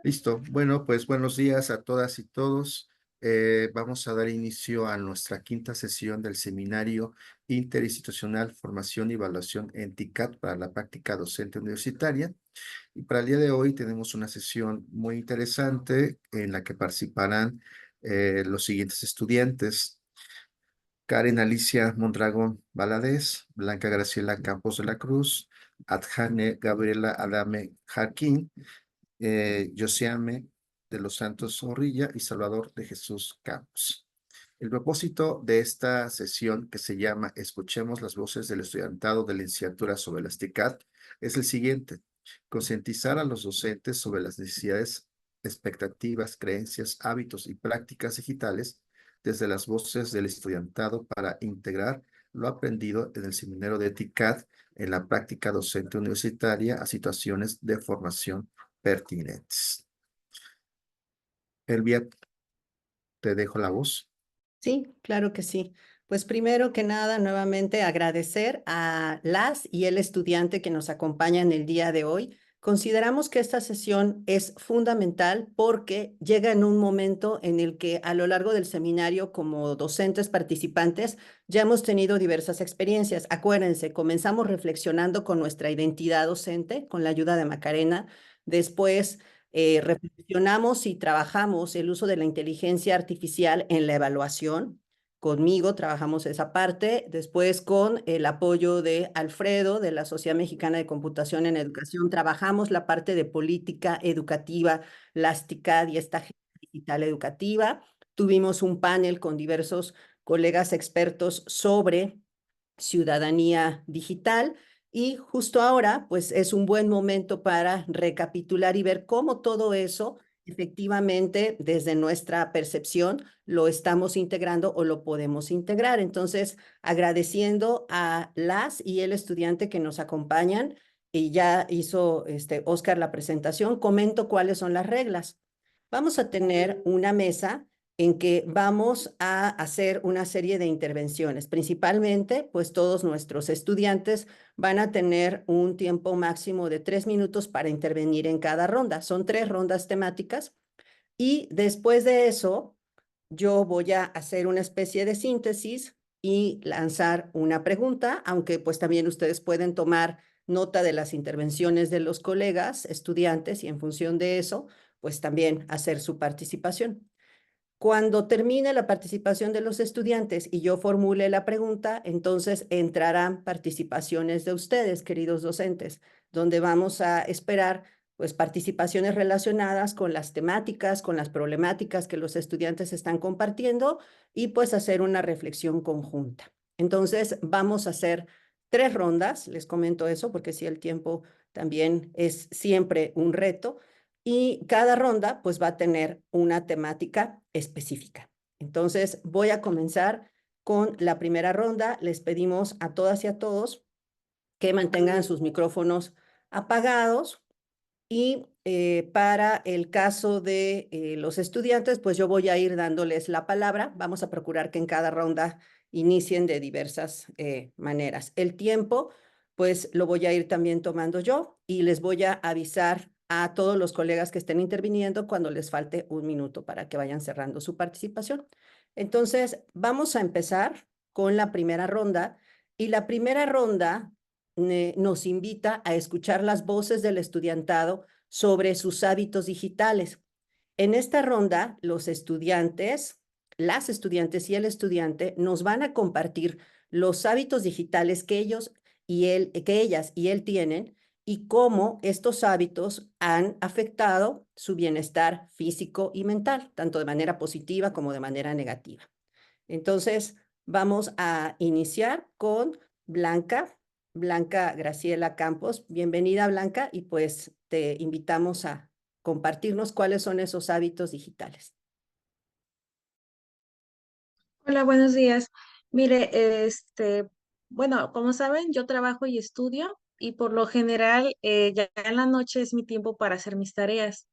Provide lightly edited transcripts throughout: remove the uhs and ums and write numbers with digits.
Listo. Bueno, pues buenos días a todas y todos. Vamos a dar inicio a nuestra quinta sesión del seminario interinstitucional Formación y Evaluación en TICAT para la práctica docente universitaria. Y para el día de hoy tenemos una sesión muy interesante en la que participarán los siguientes estudiantes: Karen Alicia Mondragón Valadez, Blanca Graciela Campos de la Cruz, Adjane Gabriela Adame Jarquín, Josiame de los Santos Zorrilla y Salvador de Jesús Campos. El propósito de esta sesión, que se llama Escuchemos las voces del estudiantado de la licenciatura sobre las TICAD, es el siguiente: concientizar a los docentes sobre las necesidades, expectativas, creencias, hábitos y prácticas digitales desde las voces del estudiantado para integrar lo aprendido en el seminario de TICAD en la práctica docente universitaria a situaciones de formación pertinentes. Elvia, te dejo la voz. Sí, claro que sí. Pues primero que nada, nuevamente agradecer a las y el estudiante que nos acompañan el día de hoy. Consideramos que esta sesión es fundamental porque llega en un momento en el que a lo largo del seminario, como docentes participantes, ya hemos tenido diversas experiencias. Acuérdense, comenzamos reflexionando con nuestra identidad docente, con la ayuda de Macarena. Después reflexionamos y trabajamos el uso de la inteligencia artificial en la evaluación. Conmigo trabajamos esa parte, después con el apoyo de Alfredo de la Sociedad Mexicana de Computación en Educación, trabajamos la parte de política educativa, las TICAD y esta agenda digital educativa. Tuvimos un panel con diversos colegas expertos sobre ciudadanía digital. Y justo ahora, pues es un buen momento para recapitular y ver cómo todo eso, efectivamente, desde nuestra percepción, lo estamos integrando o lo podemos integrar. Entonces, agradeciendo a las y el estudiante que nos acompañan, y ya hizo Oscar la presentación, comento cuáles son las reglas. Vamos a tener una mesa en que vamos a hacer una serie de intervenciones. Principalmente, pues todos nuestros estudiantes van a tener un tiempo máximo de 3 minutos para intervenir en cada ronda. Son 3 rondas temáticas y después de eso yo voy a hacer una especie de síntesis y lanzar una pregunta, aunque pues también ustedes pueden tomar nota de las intervenciones de los colegas, estudiantes, y en función de eso, pues también hacer su participación. Cuando termine la participación de los estudiantes y yo formule la pregunta, entonces entrarán participaciones de ustedes, queridos docentes, donde vamos a esperar pues participaciones relacionadas con las temáticas, con las problemáticas que los estudiantes están compartiendo y pues hacer una reflexión conjunta. Entonces vamos a hacer 3 rondas, les comento eso porque si el tiempo también es siempre un reto y cada ronda pues va a tener una temática específica. Entonces voy a comenzar con la primera ronda. Les pedimos a todas y a todos que mantengan sus micrófonos apagados y para el caso de los estudiantes, pues yo voy a ir dándoles la palabra. Vamos a procurar que en cada ronda inicien de diversas maneras. El tiempo, pues lo voy a ir también tomando yo y les voy a avisar a todos los colegas que estén interviniendo cuando les falte un minuto para que vayan cerrando su participación. Entonces, vamos a empezar con la primera ronda y la primera ronda nos invita a escuchar las voces del estudiantado sobre sus hábitos digitales. En esta ronda, los estudiantes, las estudiantes y el estudiante nos van a compartir los hábitos digitales que que ellas y él tienen y cómo estos hábitos han afectado su bienestar físico y mental, tanto de manera positiva como de manera negativa. Entonces, vamos a iniciar con Blanca Graciela Campos. Bienvenida, Blanca, y pues te invitamos a compartirnos cuáles son esos hábitos digitales. Hola, buenos días. Mire, bueno, como saben, yo trabajo y estudio y por lo general ya en la noche es mi tiempo para hacer mis tareas,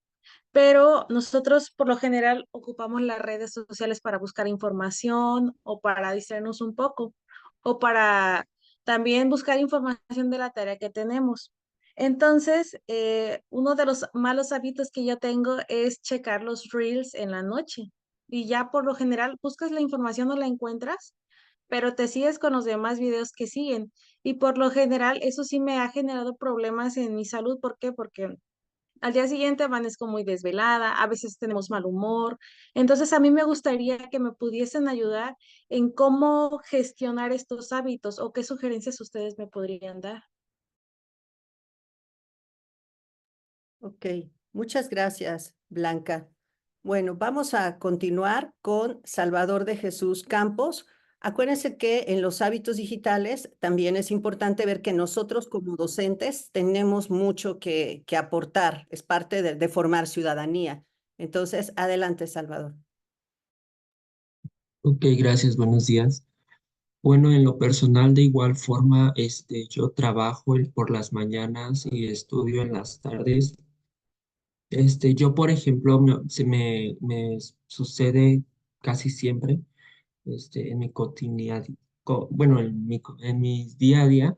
pero nosotros por lo general ocupamos las redes sociales para buscar información o para distraernos un poco o para también buscar información de la tarea que tenemos. Entonces, uno de los malos hábitos que yo tengo es checar los reels en la noche. Y ya por lo general buscas la información, no la encuentras, pero te sigues con los demás videos que siguen. Y por lo general, eso sí me ha generado problemas en mi salud. ¿Por qué? Porque al día siguiente amanezco muy desvelada, a veces tenemos mal humor. Entonces, a mí me gustaría que me pudiesen ayudar en cómo gestionar estos hábitos o qué sugerencias ustedes me podrían dar. Ok, muchas gracias, Blanca. Bueno, vamos a continuar con Salvador de Jesús Campos. Acuérdense que en los hábitos digitales también es importante ver que nosotros como docentes tenemos mucho que aportar, es parte de formar ciudadanía. Entonces, adelante, Salvador. Ok, gracias, buenos días. Bueno, en lo personal, de igual forma, yo trabajo por las mañanas y estudio en las tardes. Yo, por ejemplo, me sucede casi siempre, en mi cotidianidad, bueno, en mi día a día,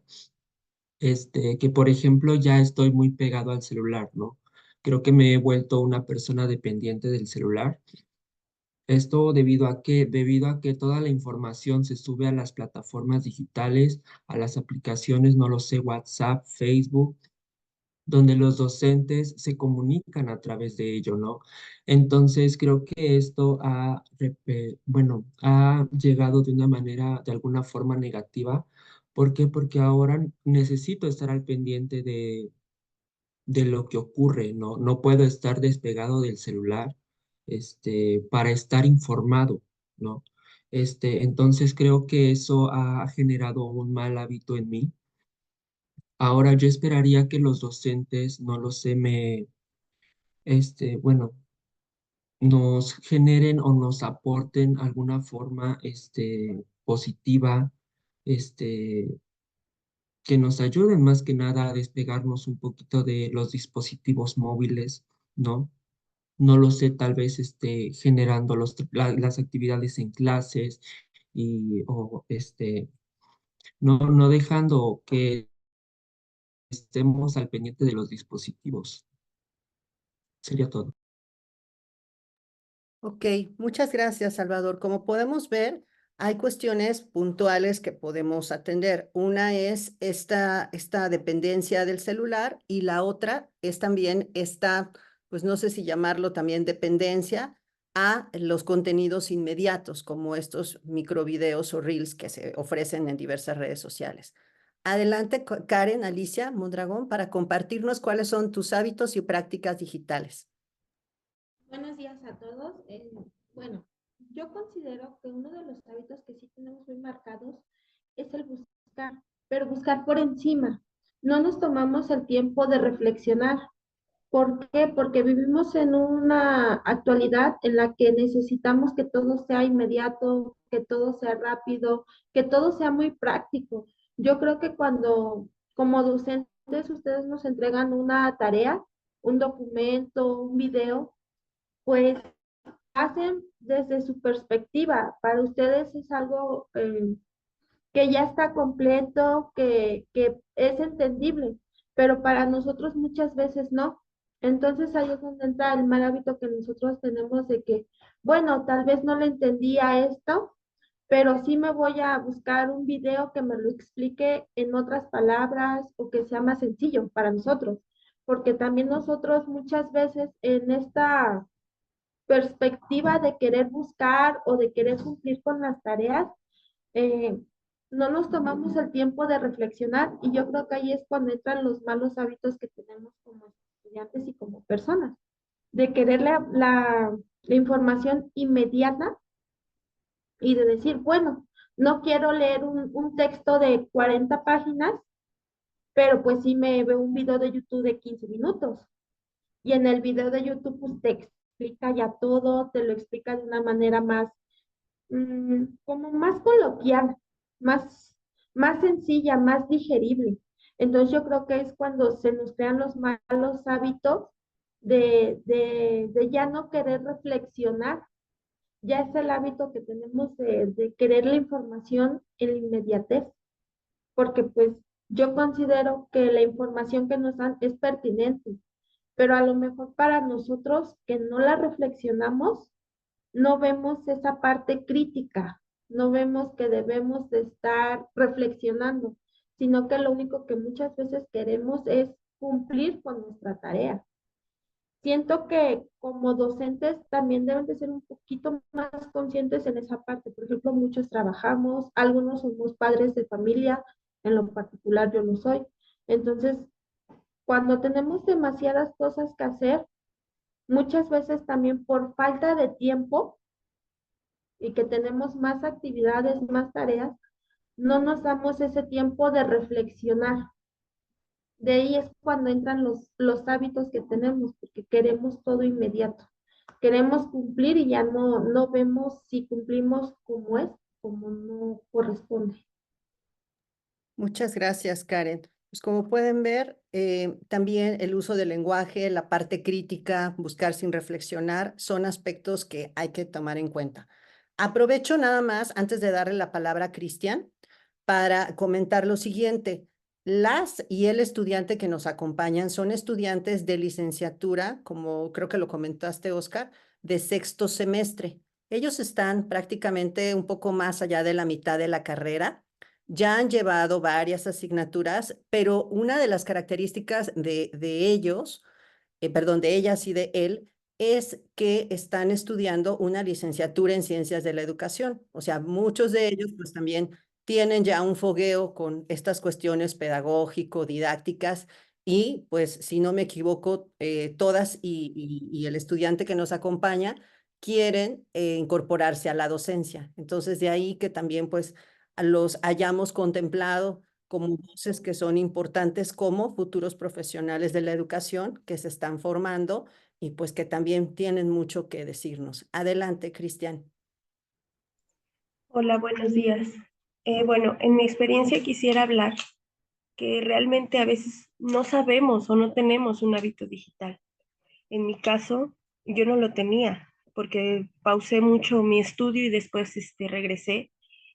que por ejemplo ya estoy muy pegado al celular, ¿no? Creo que me he vuelto una persona dependiente del celular. Esto debido a que toda la información se sube a las plataformas digitales, a las aplicaciones, no lo sé, WhatsApp, Facebook, donde los docentes se comunican a través de ello, ¿no? Entonces, creo que esto bueno, ha llegado de una manera, de alguna forma negativa. ¿Por qué? Porque ahora necesito estar al pendiente de lo que ocurre, ¿no? No puedo estar despegado del celular, para estar informado, ¿no? Entonces creo que eso ha generado un mal hábito en mí. Ahora yo esperaría que los docentes, no lo sé, bueno, nos generen o nos aporten alguna forma, positiva, este, que nos ayuden más que nada a despegarnos un poquito de los dispositivos móviles, ¿no? No lo sé, tal vez generando las actividades en clases o no dejando que estemos al pendiente de los dispositivos. Sería todo. Ok, muchas gracias, Salvador. Como podemos ver, hay cuestiones puntuales que podemos atender. Una es esta dependencia del celular y la otra es también esta, pues no sé si llamarlo también dependencia a los contenidos inmediatos, como estos microvideos o reels que se ofrecen en diversas redes sociales. Adelante, Karen, Alicia Mondragón, para compartirnos cuáles son tus hábitos y prácticas digitales. Buenos días a todos. Bueno, yo considero que uno de los hábitos que sí tenemos muy marcados es el buscar, pero buscar por encima. No nos tomamos el tiempo de reflexionar. ¿Por qué? Porque vivimos en una actualidad en la que necesitamos que todo sea inmediato, que todo sea rápido, que todo sea muy práctico. Yo creo que cuando como docentes ustedes nos entregan una tarea, un documento, un video, pues hacen desde su perspectiva. Para ustedes es algo que ya está completo, que es entendible, pero para nosotros muchas veces no. Entonces ahí es donde entra el mal hábito que nosotros tenemos de que, bueno, tal vez no le entendía esto, pero sí me voy a buscar un video que me lo explique en otras palabras o que sea más sencillo para nosotros, porque también nosotros muchas veces en esta perspectiva de querer buscar o de querer cumplir con las tareas, eh, no nos tomamos el tiempo de reflexionar y yo creo que ahí es cuando entran los malos hábitos que tenemos como estudiantes y como personas, de querer la información inmediata y de decir, bueno, no quiero leer un texto de 40 páginas, pero pues sí me veo un video de YouTube de 15 minutos. Y en el video de YouTube pues te explica ya todo, te lo explica de una manera más, como más coloquial, más, más sencilla, más digerible. Entonces yo creo que es cuando se nos crean los malos hábitos de ya no querer reflexionar, ya es el hábito que tenemos de querer la información en la inmediatez, porque pues Yo considero que la información que nos dan es pertinente, pero a lo mejor para nosotros que no la reflexionamos, no vemos esa parte crítica, no vemos que debemos de estar reflexionando, sino que lo único que muchas veces queremos es cumplir con nuestra tarea. Siento que como docentes también deben de ser un poquito más conscientes en esa parte. Por ejemplo, muchos trabajamos, algunos somos padres de familia, en lo particular yo lo soy. Entonces, cuando tenemos demasiadas cosas que hacer, muchas veces también por falta de tiempo y que tenemos más actividades, más tareas, no nos damos ese tiempo de reflexionar. De ahí es cuando entran los hábitos que tenemos, porque queremos todo inmediato. Queremos cumplir y ya no vemos si cumplimos como es, como no corresponde. Muchas gracias, Karen. Pues como pueden ver, también el uso del lenguaje, la parte crítica, buscar sin reflexionar, son aspectos que hay que tomar en cuenta. Aprovecho nada más, antes de darle la palabra a Cristian, para comentar lo siguiente. Las y el estudiante que nos acompañan son estudiantes de licenciatura, como creo que lo comentaste, Oscar, de sexto semestre. Ellos están prácticamente un poco más allá de la mitad de la carrera. Ya han llevado varias asignaturas, pero una de las características de ellos, perdón, de ellas y de él, es que están estudiando una licenciatura en ciencias de la educación. O sea, muchos de ellos pues también tienen ya un fogueo con estas cuestiones pedagógico-didácticas y pues si no me equivoco, todas y el estudiante que nos acompaña quieren incorporarse a la docencia. Entonces de ahí que también pues los hayamos contemplado como voces que son importantes como futuros profesionales de la educación que se están formando y pues que también tienen mucho que decirnos. Adelante, Cristian. Hola, buenos días. Bueno, en mi experiencia quisiera hablar que realmente a veces no sabemos o no tenemos un hábito digital. En mi caso, yo no lo tenía porque pausé mucho mi estudio y después regresé.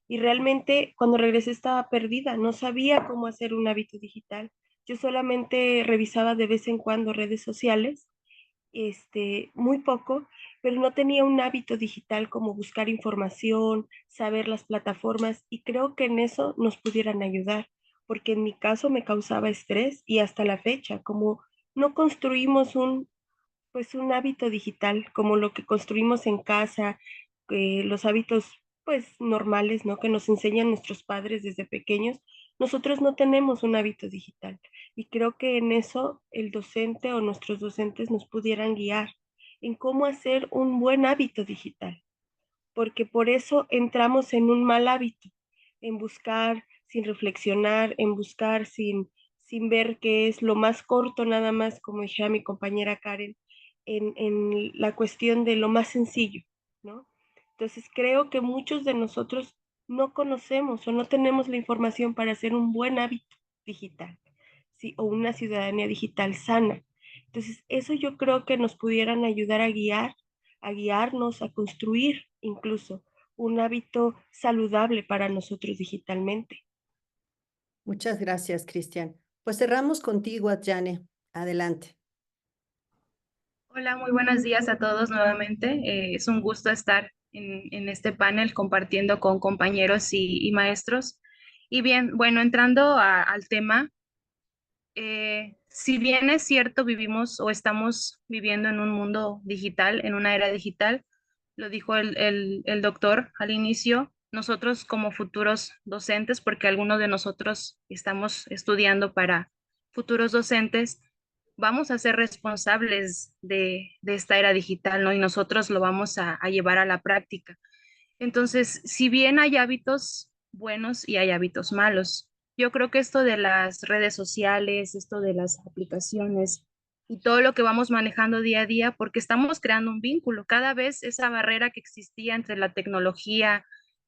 Y realmente cuando regresé estaba perdida, no sabía cómo hacer un hábito digital. Yo solamente revisaba de vez en cuando redes sociales, muy poco, pero no tenía un hábito digital como buscar información, saber las plataformas y creo que en eso nos pudieran ayudar, porque en mi caso me causaba estrés y hasta la fecha, como no construimos pues un hábito digital como lo que construimos en casa, los hábitos pues normales, ¿no? Que nos enseñan nuestros padres desde pequeños, nosotros no tenemos un hábito digital y creo que en eso el docente o nuestros docentes nos pudieran guiar en cómo hacer un buen hábito digital, porque por eso entramos en un mal hábito, en buscar sin reflexionar, en buscar sin ver qué es lo más corto, nada más, como dije a mi compañera Karen, en la cuestión de lo más sencillo, ¿no? Entonces creo que muchos de nosotros no conocemos o no tenemos la información para hacer un buen hábito digital, ¿sí? O una ciudadanía digital sana. Entonces, eso yo creo que nos pudieran ayudar a guiarnos, a construir incluso un hábito saludable para nosotros digitalmente. Muchas gracias, Cristian. Pues cerramos contigo, Adjane. Adelante. Hola, muy buenos días a todos nuevamente. Es un gusto estar en este panel compartiendo con compañeros y maestros. Y bien, bueno, entrando al tema, si bien es cierto, vivimos o estamos viviendo en un mundo digital, en una era digital, lo dijo el doctor al inicio, nosotros como futuros docentes, porque algunos de nosotros estamos estudiando para futuros docentes, vamos a ser responsables de esta era digital, ¿no? Y nosotros lo vamos a llevar a la práctica. Entonces, si bien hay hábitos buenos y hay hábitos malos, yo creo que esto de las redes sociales, esto de las aplicaciones y todo lo que vamos manejando día a día, porque estamos creando un vínculo. Cada vez esa barrera que existía entre la tecnología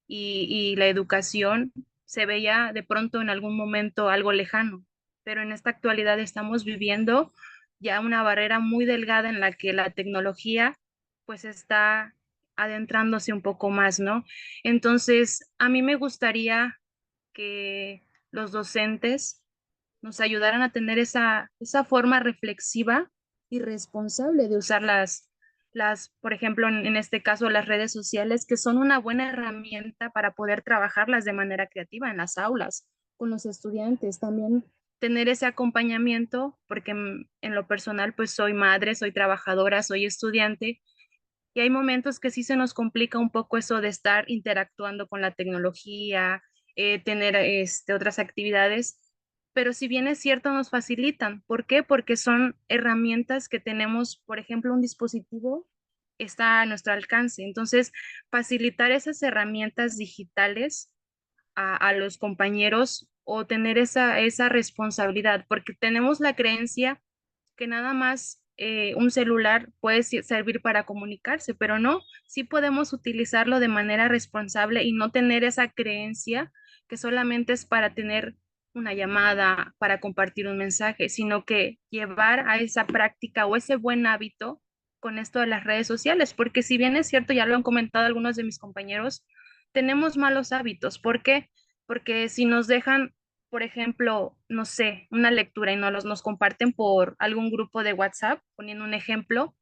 y la educación se veía de pronto en algún momento algo lejano, pero en esta actualidad estamos viviendo ya una barrera muy delgada en la que la tecnología pues está adentrándose un poco más, ¿no? Entonces, a mí me gustaría que los docentes nos ayudaran a tener esa forma reflexiva y responsable de usar por ejemplo, en este caso, las redes sociales, que son una buena herramienta para poder trabajarlas de manera creativa en las aulas, con los estudiantes. También tener ese acompañamiento, porque en lo personal, pues soy madre, soy trabajadora, soy estudiante, y hay momentos que sí se nos complica un poco eso de estar interactuando con la tecnología, tener otras actividades, pero si bien es cierto, nos facilitan. ¿Por qué? Porque son herramientas que tenemos, por ejemplo, un dispositivo está a nuestro alcance. Entonces, facilitar esas herramientas digitales a los compañeros o tener esa responsabilidad, porque tenemos la creencia que nada más un celular puede servir para comunicarse, pero no, sí podemos utilizarlo de manera responsable y no tener esa creencia que solamente es para tener una llamada, para compartir un mensaje, sino que llevar a esa práctica o ese buen hábito con esto de las redes sociales, porque si bien es cierto, ya lo han comentado algunos de mis compañeros, tenemos malos hábitos. ¿Por qué? Porque si nos dejan, por ejemplo, no sé, una lectura y nos comparten por algún grupo de WhatsApp, poniendo un ejemplo,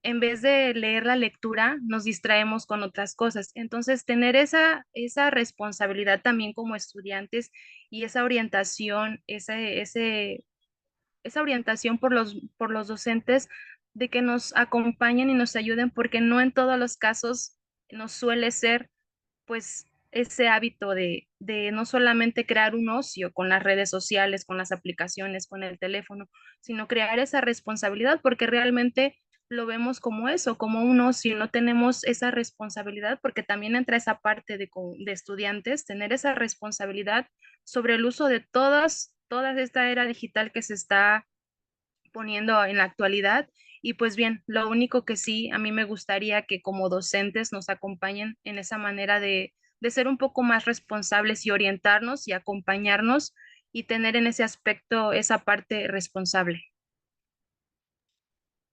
en vez de leer la lectura, nos distraemos con otras cosas. Entonces, tener esa responsabilidad también como estudiantes y esa orientación, esa orientación por los docentes de que nos acompañen y nos ayuden, porque no en todos los casos nos suele ser pues ese hábito de no solamente crear un ocio con las redes sociales, con las aplicaciones, con el teléfono, sino crear esa responsabilidad, porque realmente lo vemos como eso, como un ocio, no tenemos esa responsabilidad, porque también entra esa parte de estudiantes, tener esa responsabilidad sobre el uso de toda esta era digital que se está poniendo en la actualidad. Y pues bien, lo único que sí, a mí me gustaría que como docentes nos acompañen en esa manera de ser un poco más responsables y orientarnos y acompañarnos y tener en ese aspecto esa parte responsable.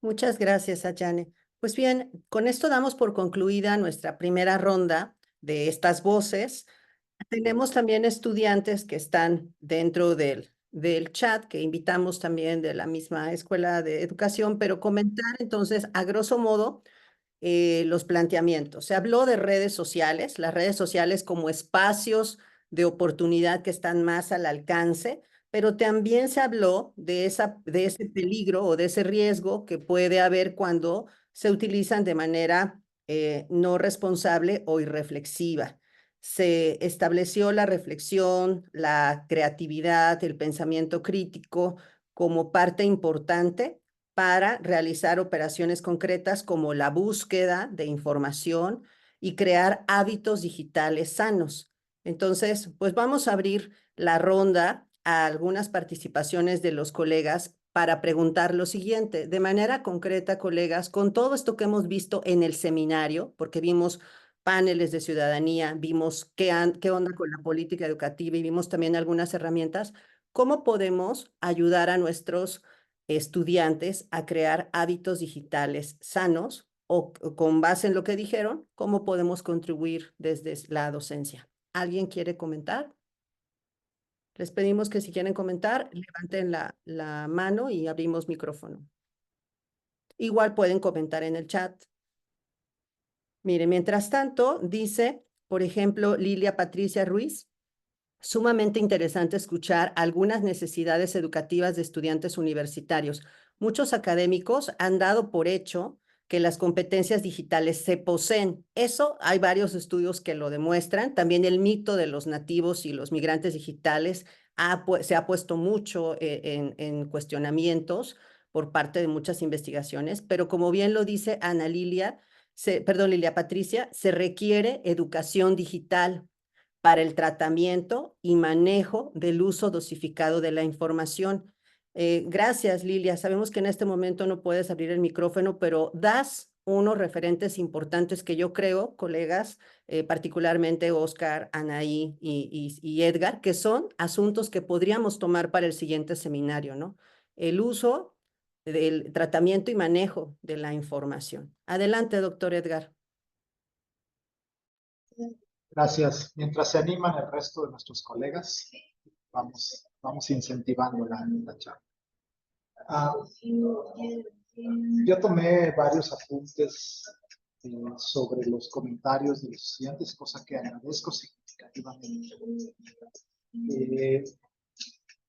Muchas gracias, Ayane. Pues bien, con esto damos por concluida nuestra primera ronda de estas voces. Tenemos también estudiantes que están dentro del chat, que invitamos también de la misma escuela de educación, pero comentar entonces, a grosso modo, los planteamientos. Se habló de redes sociales, las redes sociales como espacios de oportunidad que están más al alcance, pero también se habló de ese peligro o de ese riesgo que puede haber cuando se utilizan de manera no responsable o irreflexiva. Se estableció la reflexión, la creatividad, el pensamiento crítico como parte importante para realizar operaciones concretas como la búsqueda de información y crear hábitos digitales sanos. Entonces, pues vamos a abrir la ronda a algunas participaciones de los colegas para preguntar lo siguiente, de manera concreta, colegas, con todo esto que hemos visto en el seminario, porque vimos paneles de ciudadanía, vimos qué onda con la política educativa y vimos también algunas herramientas, ¿cómo podemos ayudar a nuestros estudiantes a crear hábitos digitales sanos o con base en lo que dijeron, cómo podemos contribuir desde la docencia? ¿Alguien quiere comentar? Les pedimos que si quieren comentar, levanten la mano y abrimos micrófono. Igual pueden comentar en el chat. Mire, mientras tanto, dice, por ejemplo, Lilia Patricia Ruiz, sumamente interesante escuchar algunas necesidades educativas de estudiantes universitarios. Muchos académicos han dado por hecho que las competencias digitales se poseen. Eso hay varios estudios que lo demuestran. También el mito de los nativos y los migrantes digitales se ha puesto mucho en cuestionamientos por parte de muchas investigaciones, pero como bien lo dice Ana Lilia, Lilia Patricia, se requiere educación digital para el tratamiento y manejo del uso dosificado de la información. Gracias, Lilia. Sabemos que en este momento no puedes abrir el micrófono, pero das unos referentes importantes que yo creo, colegas, particularmente Oscar, Anaí y Edgar, que son asuntos que podríamos tomar para el siguiente seminario, ¿no? El uso del tratamiento y manejo de la información. Adelante, doctor Edgar. Gracias. Mientras se animan el resto de nuestros colegas, vamos vamos incentivando la charla. Yo tomé varios apuntes sobre los comentarios de los estudiantes, cosa que agradezco significativamente.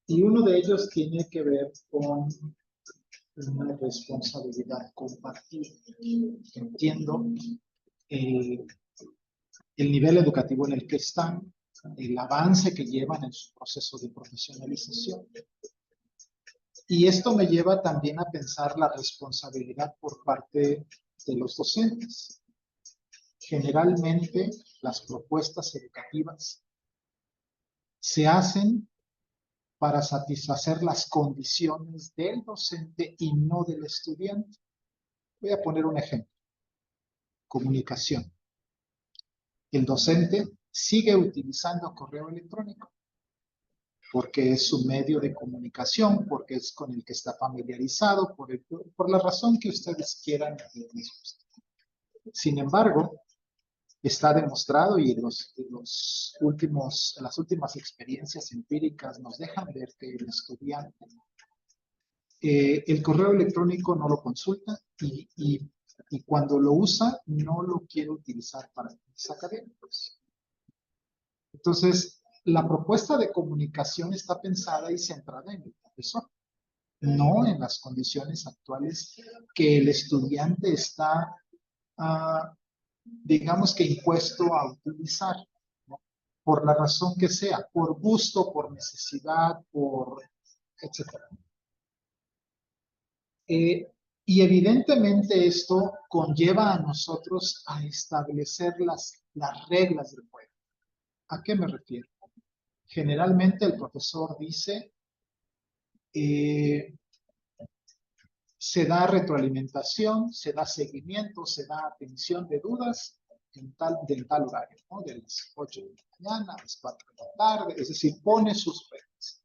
Y uno de ellos tiene que ver con una responsabilidad compartida. Entiendo el nivel educativo en el que están, el avance que llevan en su proceso de profesionalización. Y esto me lleva también a pensar la responsabilidad por parte de los docentes. Generalmente, las propuestas educativas se hacen para satisfacer las condiciones del docente y no del estudiante. Voy a poner un ejemplo. Comunicación. El docente sigue utilizando correo electrónico porque es su medio de comunicación, porque es con el que está familiarizado, por la razón que ustedes quieran y les guste. Sin embargo, está demostrado y las últimas experiencias empíricas nos dejan ver que el estudiante el correo electrónico no lo consulta y cuando lo usa no lo quiere utilizar para fines académicos. Entonces, la propuesta de comunicación está pensada y centrada en el profesor, no en las condiciones actuales que el estudiante está, digamos que impuesto a utilizar, ¿no? Por la razón que sea, por gusto, por necesidad, etc. Y evidentemente esto conlleva a nosotros a establecer las reglas del juego. ¿A qué me refiero? Generalmente el profesor dice, se da retroalimentación, se da seguimiento, se da atención de dudas del tal horario, ¿no? De las 8 de la mañana a las 4 de la tarde, es decir, pone sus reglas.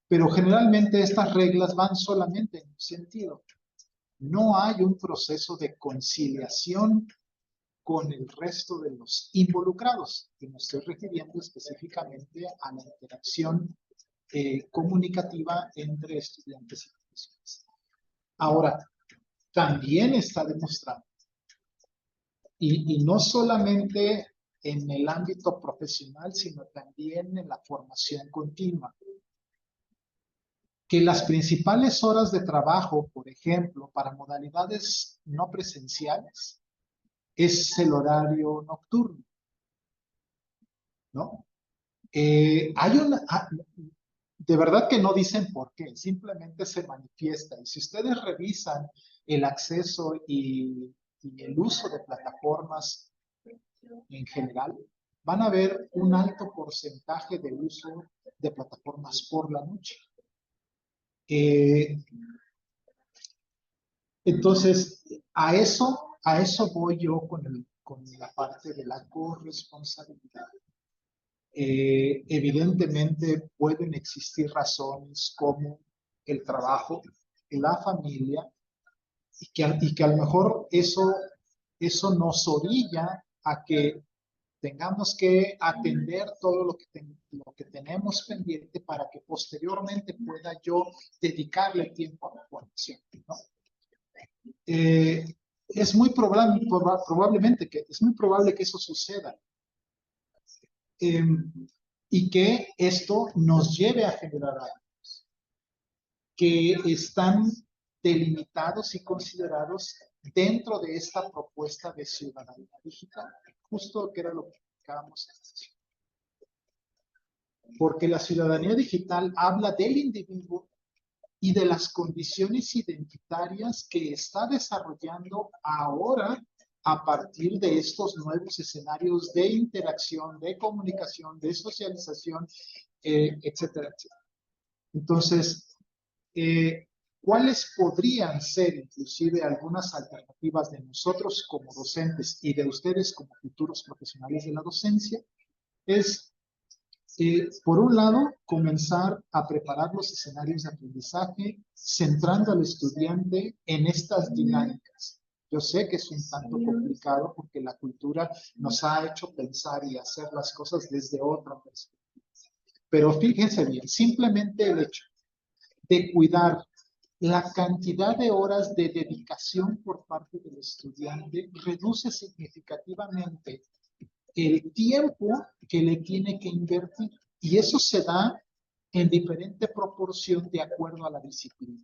Pero generalmente estas reglas van solamente en un sentido. No hay un proceso de conciliación con el resto de los involucrados. Y me estoy refiriendo específicamente a la interacción comunicativa entre estudiantes y profesores. Ahora, también está demostrado, y no solamente en el ámbito profesional, sino también en la formación continua, que las principales horas de trabajo, por ejemplo, para modalidades no presenciales, es el horario nocturno, ¿no? De verdad que no dicen por qué, simplemente se manifiesta. Y si ustedes revisan el acceso y el uso de plataformas en general, van a ver un alto porcentaje de uso de plataformas por la noche. Entonces, a eso voy yo con la parte de la corresponsabilidad. Evidentemente pueden existir razones como el trabajo, la familia, y que a lo mejor eso nos orilla a que tengamos que atender todo lo que tenemos pendiente para que posteriormente pueda yo dedicarle tiempo a la formación, ¿no? Es muy probable que eso suceda. Y que esto nos lleve a generar hábitos que están delimitados y considerados dentro de esta propuesta de ciudadanía digital, justo que era lo que explicábamos en la sesión. Porque la ciudadanía digital habla del individuo y de las condiciones identitarias que está desarrollando ahora a partir de estos nuevos escenarios de interacción, de comunicación, de socialización, etcétera, etcétera. Entonces, ¿cuáles podrían ser inclusive algunas alternativas de nosotros como docentes y de ustedes como futuros profesionales de la docencia? Es, por un lado, comenzar a preparar los escenarios de aprendizaje centrando al estudiante en estas dinámicas. Yo sé que es un tanto complicado porque la cultura nos ha hecho pensar y hacer las cosas desde otra perspectiva. Pero fíjense bien, simplemente el hecho de cuidar la cantidad de horas de dedicación por parte del estudiante reduce significativamente el tiempo que le tiene que invertir. Y eso se da en diferente proporción de acuerdo a la disciplina.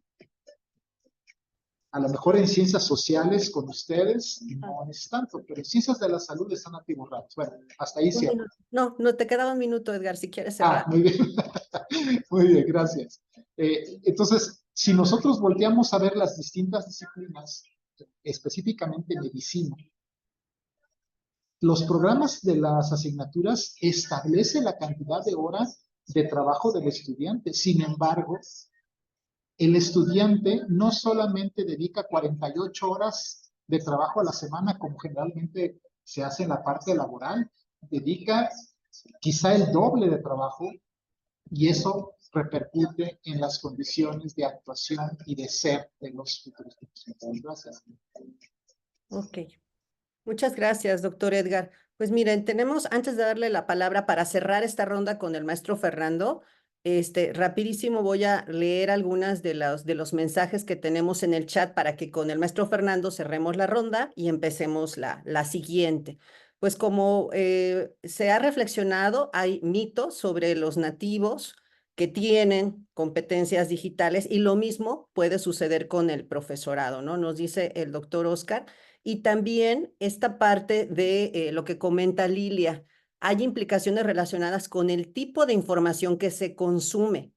A lo mejor en ciencias sociales con ustedes no es tanto, pero en ciencias de la salud están atiborrados. Bueno, hasta ahí cierro. No, no te quedaba un minuto, Edgar, si quieres cerrar. Muy bien. Muy bien, gracias. Entonces, si nosotros volteamos a ver las distintas disciplinas, específicamente medicina, los programas de las asignaturas establecen la cantidad de horas de trabajo del estudiante. Sin embargo, el estudiante no solamente dedica 48 horas de trabajo a la semana, como generalmente se hace en la parte laboral, dedica quizá el doble de trabajo y eso repercute en las condiciones de actuación y de ser de los futuros. Gracias. Ok. Muchas gracias, doctor Edgar. Pues miren, tenemos, antes de darle la palabra para cerrar esta ronda con el maestro Fernando, rapidísimo voy a leer algunas de los mensajes que tenemos en el chat para que con el maestro Fernando cerremos la ronda y empecemos la siguiente. Pues como se ha reflexionado, hay mitos sobre los nativos que tienen competencias digitales y lo mismo puede suceder con el profesorado, ¿no? Nos dice el doctor Oscar. Y también esta parte de lo que comenta Lilia, hay implicaciones relacionadas con el tipo de información que se consume.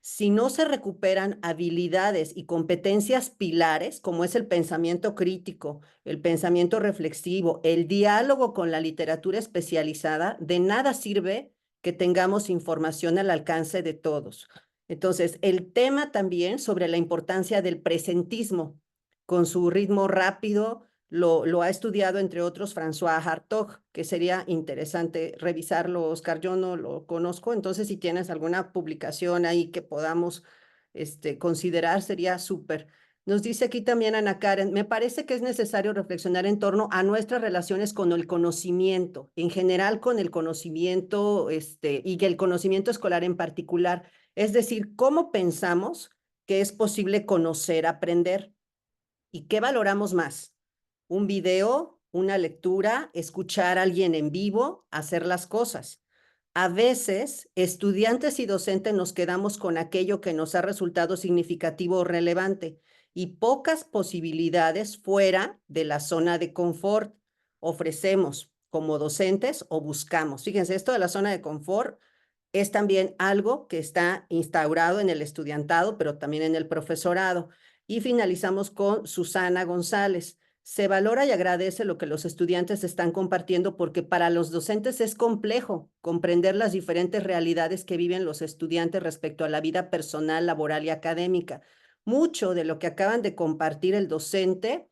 Si no se recuperan habilidades y competencias pilares, como es el pensamiento crítico, el pensamiento reflexivo, el diálogo con la literatura especializada, de nada sirve que tengamos información al alcance de todos. Entonces, el tema también sobre la importancia del presentismo, con su ritmo rápido, lo ha estudiado, entre otros, François Hartog, que sería interesante revisarlo, Oscar. Yo no lo conozco, entonces si tienes alguna publicación ahí que podamos considerar, sería súper. Nos dice aquí también Ana Karen, me parece que es necesario reflexionar en torno a nuestras relaciones con el conocimiento, en general con el conocimiento, y que el conocimiento escolar en particular. Es decir, cómo pensamos que es posible conocer, aprender y qué valoramos más. Un video, una lectura, escuchar a alguien en vivo, hacer las cosas. A veces, estudiantes y docentes nos quedamos con aquello que nos ha resultado significativo o relevante y pocas posibilidades fuera de la zona de confort ofrecemos como docentes o buscamos. Fíjense, esto de la zona de confort es también algo que está instaurado en el estudiantado, pero también en el profesorado. Y finalizamos con Susana González. Se valora y agradece lo que los estudiantes están compartiendo porque para los docentes es complejo comprender las diferentes realidades que viven los estudiantes respecto a la vida personal, laboral y académica. Mucho de lo que acaban de compartir el docente,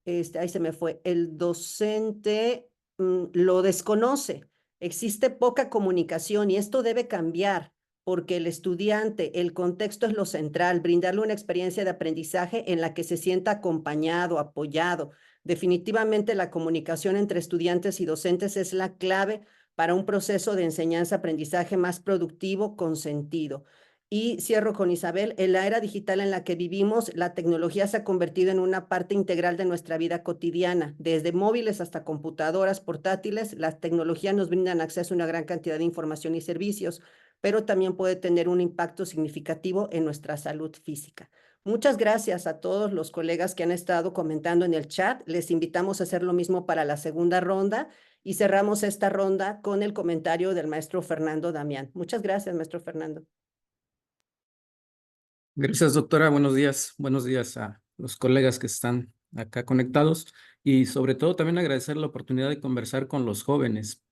ahí se me fue, el docente lo desconoce. Existe poca comunicación y esto debe cambiar porque el estudiante, el contexto es lo central, brindarle una experiencia de aprendizaje en la que se sienta acompañado, apoyado. Definitivamente la comunicación entre estudiantes y docentes es la clave para un proceso de enseñanza-aprendizaje más productivo, con sentido. Y cierro con Isabel, en la era digital en la que vivimos, la tecnología se ha convertido en una parte integral de nuestra vida cotidiana. Desde móviles hasta computadoras portátiles, las tecnologías nos brindan acceso a una gran cantidad de información y servicios, pero también puede tener un impacto significativo en nuestra salud física. Muchas gracias a todos los colegas que han estado comentando en el chat. Les invitamos a hacer lo mismo para la segunda ronda y cerramos esta ronda con el comentario del maestro Fernando Damián. Muchas gracias, maestro Fernando. Gracias, doctora. Buenos días. Buenos días a los colegas que están acá conectados y sobre todo también agradecer la oportunidad de conversar con los jóvenes,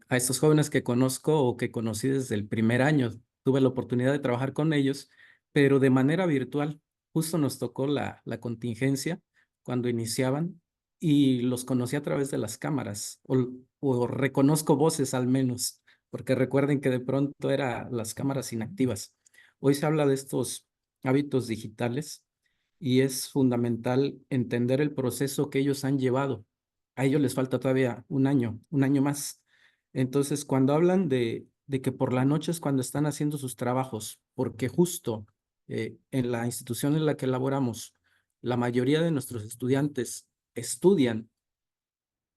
a estos jóvenes que conozco o que conocí desde el primer año. Tuve la oportunidad de trabajar con ellos, pero de manera virtual. Justo nos tocó la contingencia cuando iniciaban y los conocí a través de las cámaras o reconozco voces al menos, porque recuerden que de pronto eran las cámaras inactivas. Hoy se habla de estos hábitos digitales y es fundamental entender el proceso que ellos han llevado. A ellos les falta todavía un año más. Entonces, cuando hablan de de que por la noche es cuando están haciendo sus trabajos, porque justo en la institución en la que laboramos, la mayoría de nuestros estudiantes estudian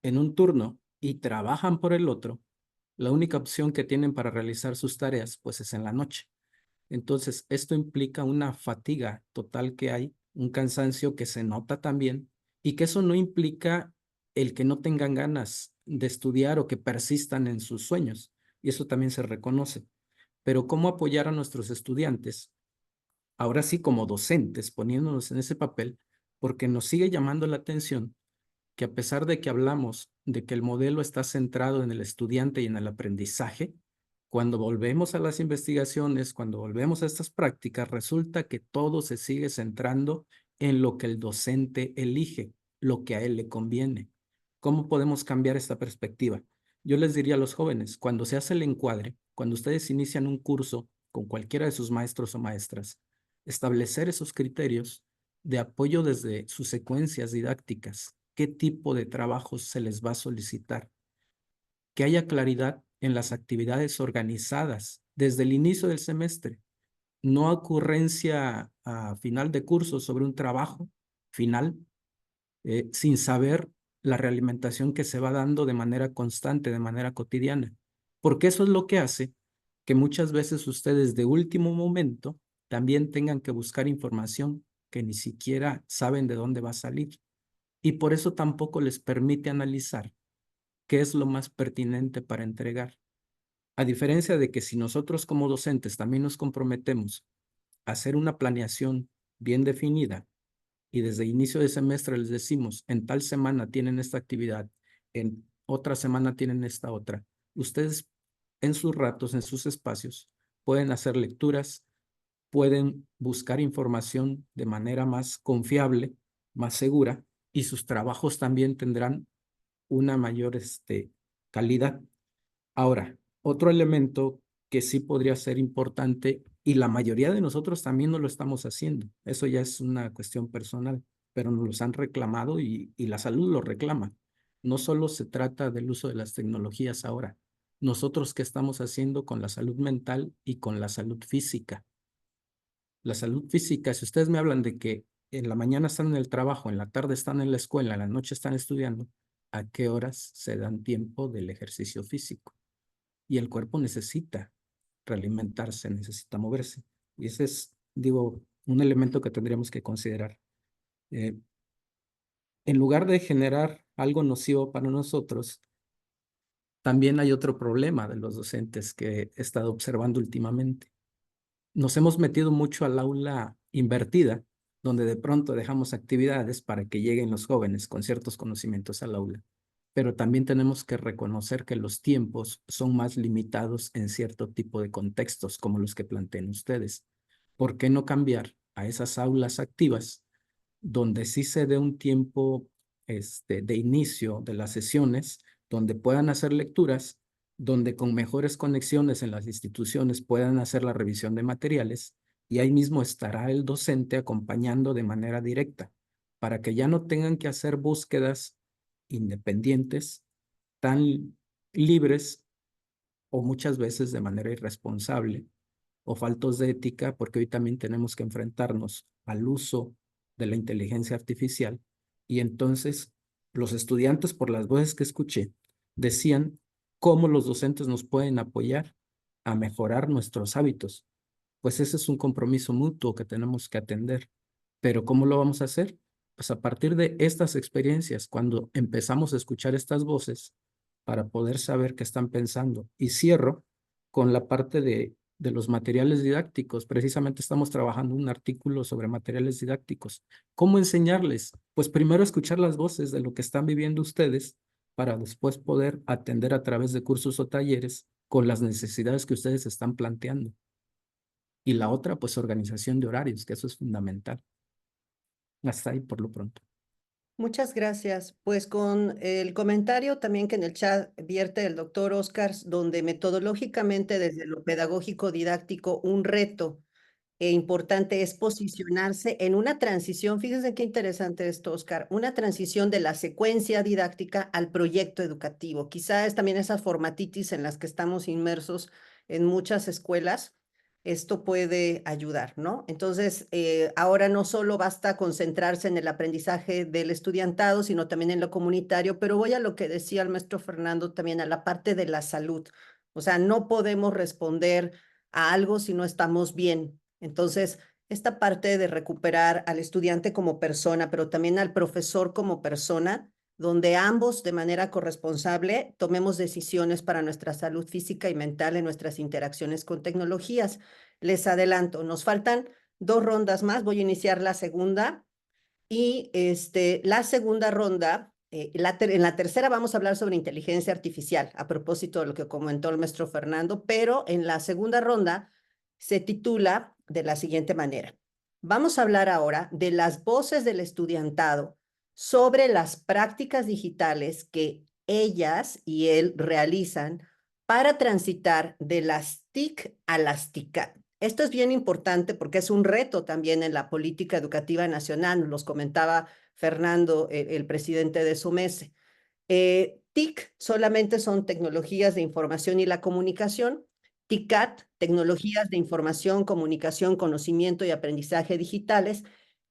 en un turno y trabajan por el otro. La única opción que tienen para realizar sus tareas, pues es en la noche. Entonces, esto implica una fatiga total que hay, un cansancio que se nota también, y que eso no implica el que no tengan ganas de estudiar o que persistan en sus sueños, y eso también se reconoce. Pero ¿cómo apoyar a nuestros estudiantes? Ahora sí, como docentes, poniéndonos en ese papel, porque nos sigue llamando la atención que a pesar de que hablamos de que el modelo está centrado en el estudiante y en el aprendizaje, cuando volvemos a las investigaciones, cuando volvemos a estas prácticas, resulta que todo se sigue centrando en lo que el docente elige, lo que a él le conviene. ¿Cómo podemos cambiar esta perspectiva? Yo les diría a los jóvenes, cuando se hace el encuadre, cuando ustedes inician un curso con cualquiera de sus maestros o maestras, establecer esos criterios de apoyo desde sus secuencias didácticas, qué tipo de trabajos se les va a solicitar, que haya claridad en las actividades organizadas desde el inicio del semestre, no ocurrencia a final de curso sobre un trabajo final, sin saber la realimentación que se va dando de manera constante, de manera cotidiana, porque eso es lo que hace que muchas veces ustedes de último momento también tengan que buscar información que ni siquiera saben de dónde va a salir. Y por eso tampoco les permite analizar qué es lo más pertinente para entregar. A diferencia de que si nosotros como docentes también nos comprometemos a hacer una planeación bien definida y desde inicio de semestre les decimos, en tal semana tienen esta actividad, en otra semana tienen esta otra, ustedes en sus ratos, en sus espacios, pueden hacer lecturas, pueden buscar información de manera más confiable, más segura, y sus trabajos también tendrán una mayor calidad. Ahora, otro elemento que sí podría ser importante, y la mayoría de nosotros también no lo estamos haciendo, eso ya es una cuestión personal, pero nos los han reclamado y la salud lo reclama. No solo se trata del uso de las tecnologías ahora, nosotros qué estamos haciendo con la salud mental y con la salud física. La salud física, si ustedes me hablan de que en la mañana están en el trabajo, en la tarde están en la escuela, en la noche están estudiando, ¿a qué horas se dan tiempo del ejercicio físico? Y el cuerpo necesita realimentarse, necesita moverse. Y ese es, digo, un elemento que tendríamos que considerar. En lugar de generar algo nocivo para nosotros, también hay otro problema de los docentes que he estado observando últimamente. Nos hemos metido mucho al aula invertida, donde de pronto dejamos actividades para que lleguen los jóvenes con ciertos conocimientos al aula. Pero también tenemos que reconocer que los tiempos son más limitados en cierto tipo de contextos, como los que plantean ustedes. ¿Por qué no cambiar a esas aulas activas, donde sí se dé un tiempo de inicio de las sesiones, donde puedan hacer lecturas, donde con mejores conexiones en las instituciones puedan hacer la revisión de materiales, y ahí mismo estará el docente acompañando de manera directa, para que ya no tengan que hacer búsquedas independientes, tan libres o muchas veces de manera irresponsable o faltos de ética, porque hoy también tenemos que enfrentarnos al uso de la inteligencia artificial. Y entonces los estudiantes, por las voces que escuché, decían cómo los docentes nos pueden apoyar a mejorar nuestros hábitos. Pues ese es un compromiso mutuo que tenemos que atender. Pero ¿cómo lo vamos a hacer? Pues a partir de estas experiencias, cuando empezamos a escuchar estas voces para poder saber qué están pensando. Y cierro con la parte de los materiales didácticos. Precisamente estamos trabajando un artículo sobre materiales didácticos. ¿Cómo enseñarles? Pues primero escuchar las voces de lo que están viviendo ustedes para después poder atender a través de cursos o talleres con las necesidades que ustedes están planteando. Y la otra, pues organización de horarios, que eso es fundamental. Hasta ahí por lo pronto. Muchas gracias. Pues con el comentario también que en el chat vierte el doctor Oscars, donde metodológicamente desde lo pedagógico didáctico un reto importante es posicionarse en una transición. Fíjense qué interesante esto, Oscar, una transición de la secuencia didáctica al proyecto educativo. Quizá es también esas formatitis en las que estamos inmersos en muchas escuelas, esto puede ayudar, ¿no? Entonces, ahora no solo basta concentrarse en el aprendizaje del estudiantado, sino también en lo comunitario, pero voy a lo que decía el maestro Fernando también, a la parte de la salud. O sea, no podemos responder a algo si no estamos bien. Entonces, esta parte de recuperar al estudiante como persona, pero también al profesor como persona, donde ambos de manera corresponsable tomemos decisiones para nuestra salud física y mental en nuestras interacciones con tecnologías. Les adelanto, nos faltan 2 rondas más, voy a iniciar la segunda y la segunda ronda, en la tercera vamos a hablar sobre inteligencia artificial, a propósito de lo que comentó el maestro Fernando, pero en la segunda ronda se titula de la siguiente manera. Vamos a hablar ahora de las voces del estudiantado sobre las prácticas digitales que ellas y él realizan para transitar de las TIC a las TICAT. Esto es bien importante porque es un reto también en la política educativa nacional, nos los comentaba Fernando, el presidente de SUMESE. TIC solamente son tecnologías de información y la comunicación. TICAT, tecnologías de información, comunicación, conocimiento y aprendizaje digitales.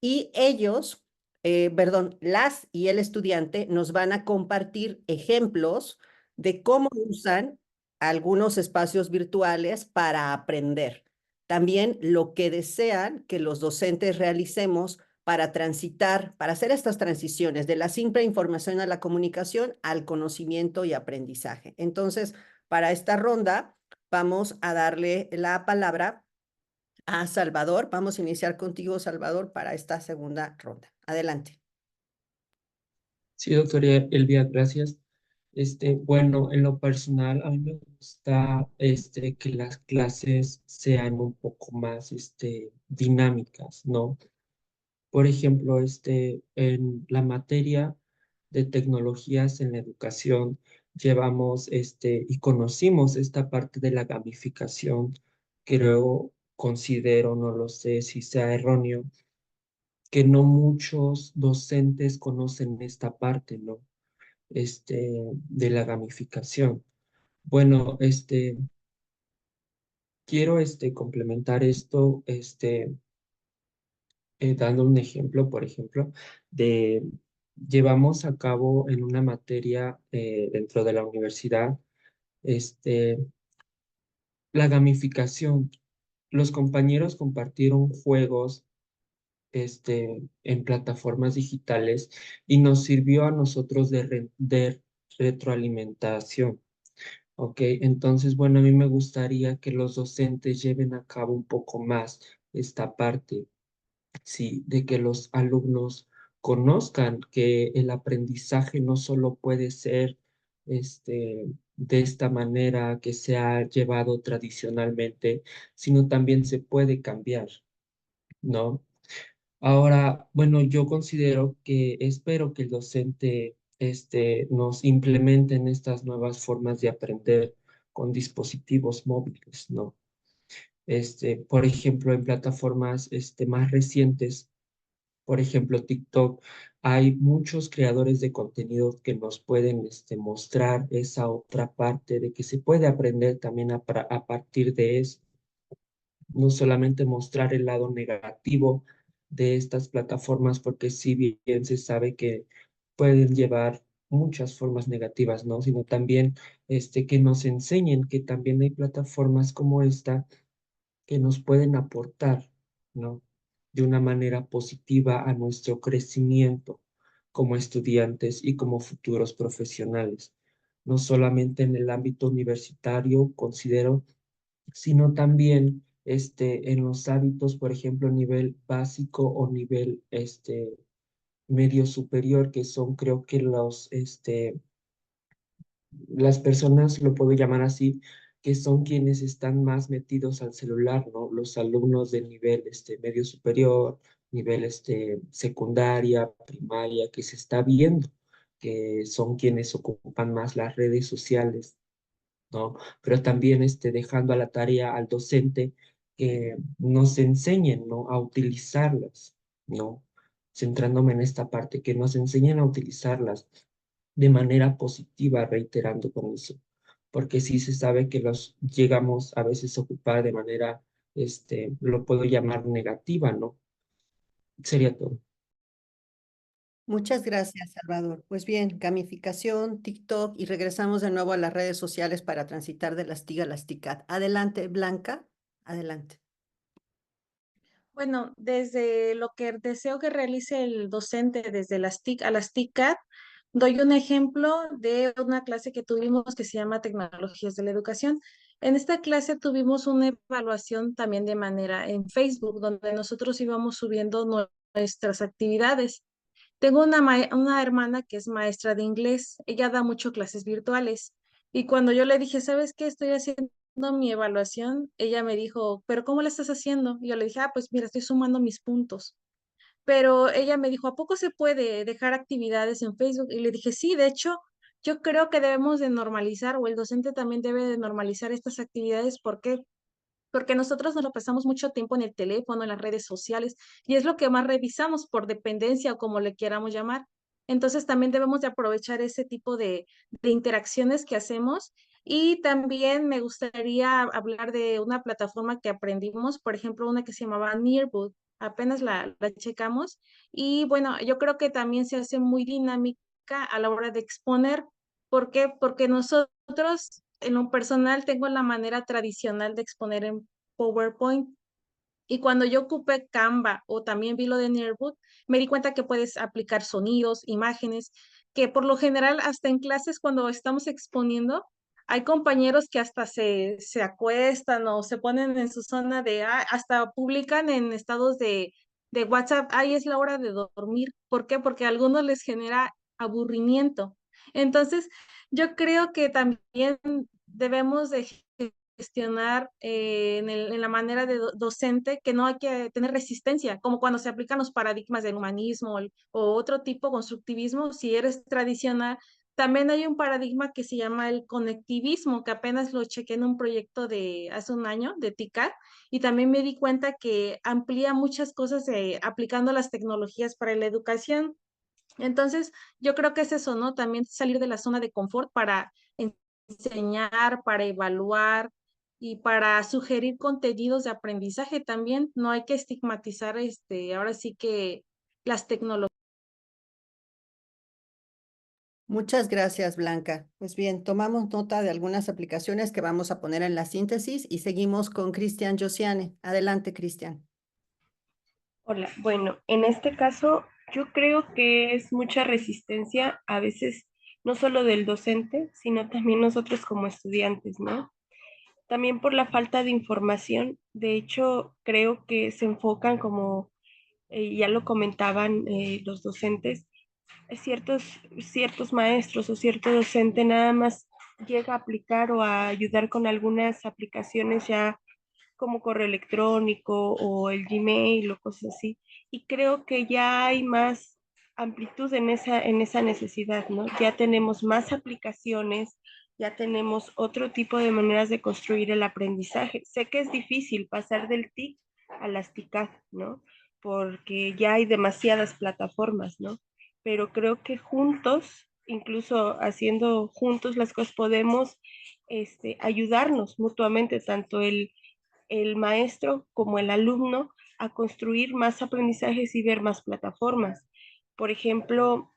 Y ellos, las y el estudiante nos van a compartir ejemplos de cómo usan algunos espacios virtuales para aprender. También lo que desean que los docentes realicemos para transitar, para hacer estas transiciones de la simple información a la comunicación al conocimiento y aprendizaje. Entonces, para esta ronda, vamos a darle la palabra a Salvador. Vamos a iniciar contigo, Salvador, para esta segunda ronda. Adelante. Sí, doctora Elvia, gracias. Bueno, en lo personal, a mí me gusta que las clases sean un poco más dinámicas, ¿no? Por ejemplo, en la materia de tecnologías en la educación, llevamos y conocimos esta parte de la gamificación, que luego considero, no lo sé si sea erróneo, que no muchos docentes conocen esta parte, ¿no? De la gamificación. Bueno, quiero complementar esto, dando un ejemplo, por ejemplo, de llevamos a cabo en una materia dentro de la universidad, este, la gamificación. Los compañeros compartieron juegos en plataformas digitales y nos sirvió a nosotros de retroalimentación. Ok, entonces, bueno, a mí me gustaría que los docentes lleven a cabo un poco más esta parte, sí, de que los alumnos conozcan que el aprendizaje no solo puede ser de esta manera que se ha llevado tradicionalmente, sino también se puede cambiar, ¿no? Ahora, bueno, yo considero que espero que el docente nos implementen estas nuevas formas de aprender con dispositivos móviles, ¿no? Por ejemplo, en plataformas más recientes, por ejemplo, TikTok, hay muchos creadores de contenido que nos pueden mostrar esa otra parte de que se puede aprender también a partir de eso, no solamente mostrar el lado negativo de estas plataformas, porque si bien se sabe que pueden llevar muchas formas negativas, ¿no? Sino también que nos enseñen que también hay plataformas como esta que nos pueden aportar, ¿no? De una manera positiva a nuestro crecimiento como estudiantes y como futuros profesionales. No solamente en el ámbito universitario, considero, sino también en los hábitos, por ejemplo, nivel básico o nivel medio superior, que son creo que las personas, lo puedo llamar así, que son quienes están más metidos al celular, ¿no? Los alumnos de nivel medio superior, nivel secundaria, primaria, que se está viendo, que son quienes ocupan más las redes sociales, ¿no? Pero también dejando a la tarea al docente que nos enseñen, ¿no? A utilizarlas, ¿no? Centrándome en esta parte, que nos enseñen a utilizarlas de manera positiva, reiterando con eso, porque sí se sabe que los llegamos a veces a ocupar de manera, lo puedo llamar negativa, ¿no? Sería todo. Muchas gracias, Salvador. Pues bien, gamificación, TikTok y regresamos de nuevo a las redes sociales para transitar de las TIC a las TICAT. Adelante, Blanca, adelante. Bueno, desde lo que deseo que realice el docente desde las TIC a las TICAT, doy un ejemplo de una clase que tuvimos que se llama Tecnologías de la Educación. En esta clase tuvimos una evaluación también de manera en Facebook, donde nosotros íbamos subiendo nuestras actividades. Tengo una hermana que es maestra de inglés. Ella da mucho clases virtuales. Y cuando yo le dije, ¿sabes qué? Estoy haciendo mi evaluación. Ella me dijo, ¿pero cómo la estás haciendo? Y yo le dije, pues mira, estoy sumando mis puntos. Pero ella me dijo, ¿a poco se puede dejar actividades en Facebook? Y le dije, sí, de hecho, yo creo que debemos de normalizar, o el docente también debe de normalizar estas actividades. ¿Por qué? Porque nosotros nos lo pasamos mucho tiempo en el teléfono, en las redes sociales, y es lo que más revisamos por dependencia o como le queramos llamar. Entonces también debemos de aprovechar ese tipo de interacciones que hacemos. Y también me gustaría hablar de una plataforma que aprendimos, por ejemplo, una que se llamaba Nearwood. Apenas la checamos. Y bueno, yo creo que también se hace muy dinámica a la hora de exponer. ¿Por qué? Porque nosotros en lo personal tengo la manera tradicional de exponer en PowerPoint. Y cuando yo ocupé Canva o también vi lo de Nearwood, me di cuenta que puedes aplicar sonidos, imágenes, que por lo general hasta en clases cuando estamos exponiendo, hay compañeros que hasta se acuestan o se ponen en su zona hasta publican en estados de WhatsApp, ahí es la hora de dormir. ¿Por qué? Porque a algunos les genera aburrimiento. Entonces, yo creo que también debemos de gestionar en la manera de docente que no hay que tener resistencia, como cuando se aplican los paradigmas del humanismo o otro tipo, constructivismo, si eres tradicional. También hay un paradigma que se llama el conectivismo, que apenas lo chequé en un proyecto de hace un año de TICAD, y también me di cuenta que amplía muchas cosas aplicando las tecnologías para la educación. Entonces, yo creo que es eso, ¿no? También salir de la zona de confort para enseñar, para evaluar y para sugerir contenidos de aprendizaje también. No hay que estigmatizar, ahora sí que las tecnologías. Muchas gracias, Blanca. Pues bien, tomamos nota de algunas aplicaciones que vamos a poner en la síntesis y seguimos con Cristian Josiane. Adelante, Cristian. Hola, bueno, en este caso yo creo que es mucha resistencia a veces, no solo del docente, sino también nosotros como estudiantes, ¿no? También por la falta de información. De hecho, creo que se enfocan como, ya lo comentaban los docentes, ciertos maestros o cierto docente nada más llega a aplicar o a ayudar con algunas aplicaciones ya como correo electrónico o el Gmail o cosas así. Y creo que ya hay más amplitud en esa necesidad, ¿no? Ya tenemos más aplicaciones, ya tenemos otro tipo de maneras de construir el aprendizaje. Sé que es difícil pasar del TIC a las TICAD, ¿no? Porque ya hay demasiadas plataformas, ¿no? Pero creo que juntos, incluso haciendo juntos las cosas, podemos ayudarnos mutuamente, tanto el maestro como el alumno, a construir más aprendizajes y ver más plataformas. Por ejemplo,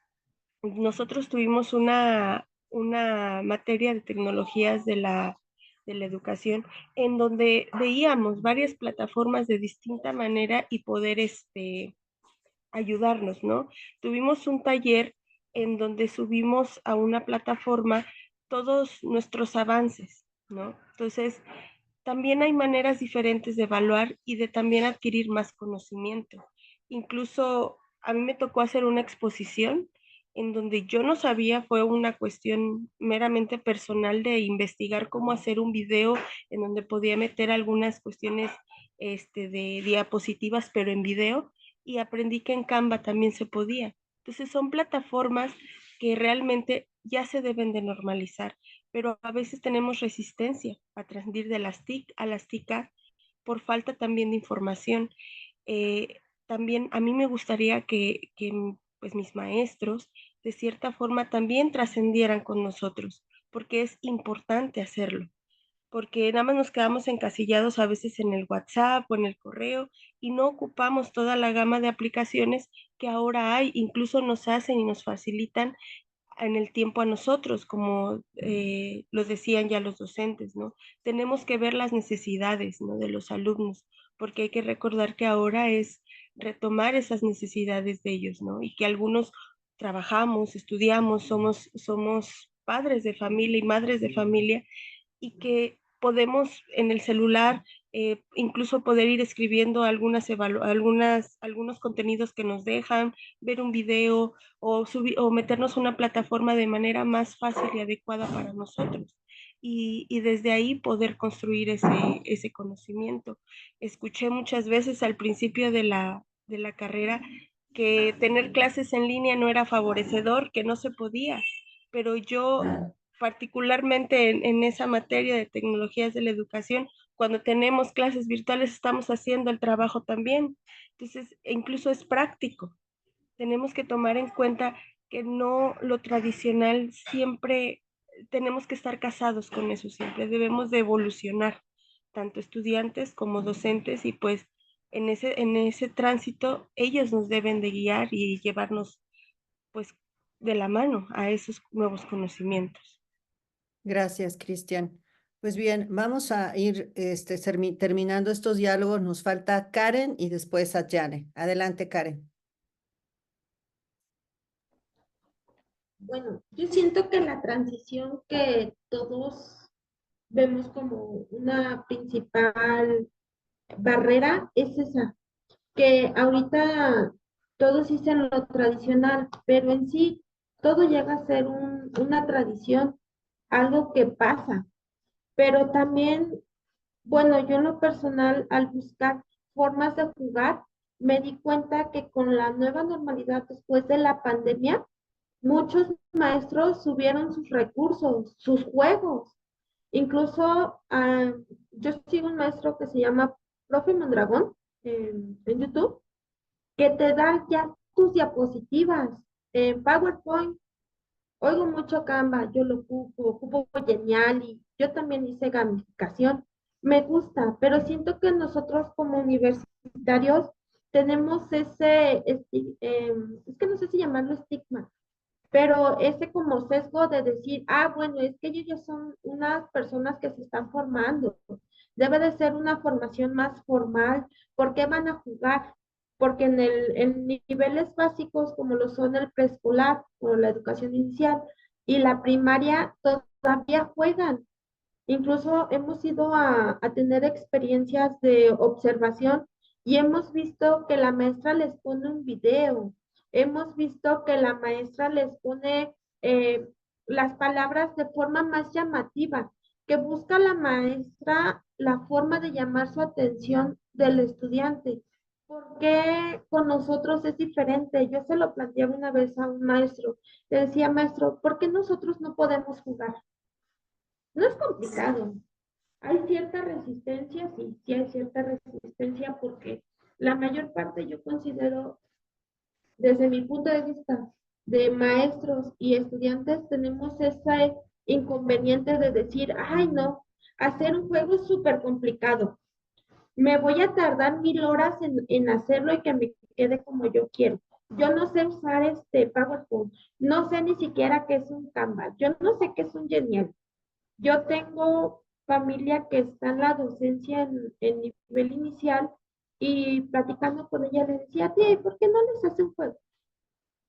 nosotros tuvimos una materia de tecnologías de la educación en donde veíamos varias plataformas de distinta manera y poder ayudarnos, ¿no? Tuvimos un taller en donde subimos a una plataforma todos nuestros avances, ¿no? Entonces, también hay maneras diferentes de evaluar y de también adquirir más conocimiento. Incluso a mí me tocó hacer una exposición en donde yo no sabía, fue una cuestión meramente personal de investigar cómo hacer un video en donde podía meter algunas cuestiones de diapositivas, pero en video, y aprendí que en Canva también se podía. Entonces son plataformas que realmente ya se deben de normalizar, pero a veces tenemos resistencia a transmitir de las TIC a las TICA por falta también de información. También a mí me gustaría que pues mis maestros de cierta forma también trascendieran con nosotros, porque es importante hacerlo, porque nada más nos quedamos encasillados a veces en el WhatsApp o en el correo y no ocupamos toda la gama de aplicaciones que ahora hay, incluso nos hacen y nos facilitan en el tiempo a nosotros, como lo decían ya los docentes, ¿no? Tenemos que ver las necesidades, ¿no?, de los alumnos, porque hay que recordar que ahora es retomar esas necesidades de ellos, ¿no? Y que algunos trabajamos, estudiamos, somos padres de familia y madres de familia, y que podemos en el celular incluso poder ir escribiendo algunos contenidos que nos dejan, ver un video o meternos a una plataforma de manera más fácil y adecuada para nosotros. Y desde ahí poder construir ese conocimiento. Escuché muchas veces al principio de la carrera que tener clases en línea no era favorecedor, que no se podía, pero yo particularmente en esa materia de tecnologías de la educación, cuando tenemos clases virtuales estamos haciendo el trabajo también. Entonces, incluso es práctico. Tenemos que tomar en cuenta que no lo tradicional siempre, tenemos que estar casados con eso siempre, debemos de evolucionar, tanto estudiantes como docentes, y pues en ese tránsito ellos nos deben de guiar y llevarnos pues de la mano a esos nuevos conocimientos. Gracias, Cristian. Pues bien, vamos a ir terminando estos diálogos. Nos falta Karen y después Adjane. Adelante, Karen. Bueno, yo siento que la transición que todos vemos como una principal barrera es esa, que ahorita todos dicen lo tradicional, pero en sí todo llega a ser una tradición, algo que pasa. Pero también, bueno, yo en lo personal, al buscar formas de jugar, me di cuenta que con la nueva normalidad después de la pandemia, muchos maestros subieron sus recursos, sus juegos. Incluso yo sigo un maestro que se llama Profe Mondragón en YouTube, que te da ya tus diapositivas en PowerPoint. Oigo mucho Canva, yo lo ocupo Genial y yo también hice gamificación. Me gusta, pero siento que nosotros como universitarios tenemos es que no sé si llamarlo estigma, pero ese como sesgo de decir, bueno, es que ellos ya son unas personas que se están formando, debe de ser una formación más formal. ¿Por qué van a jugar? Porque en niveles básicos como lo son el preescolar o la educación inicial y la primaria todavía juegan. Incluso hemos ido a tener experiencias de observación y hemos visto que la maestra les pone un video, hemos visto que la maestra les pone las palabras de forma más llamativa, que busca la maestra la forma de llamar su atención del estudiante. ¿Por qué con nosotros es diferente? Yo se lo planteaba una vez a un maestro. Le decía, maestro, ¿por qué nosotros no podemos jugar? No es complicado. Hay cierta resistencia, sí, sí hay cierta resistencia porque la mayor parte yo considero, desde mi punto de vista, de maestros y estudiantes, tenemos ese inconveniente de decir, ay no, hacer un juego es súper complicado. Me voy a tardar 1000 horas en hacerlo y que me quede como yo quiero. Yo no sé usar este PowerPoint, no sé ni siquiera qué es un Canva, yo no sé qué es un Genial. Yo tengo familia que está en la docencia en nivel inicial y platicando con ella le decía, tía, ¿y por qué no les hace un juego?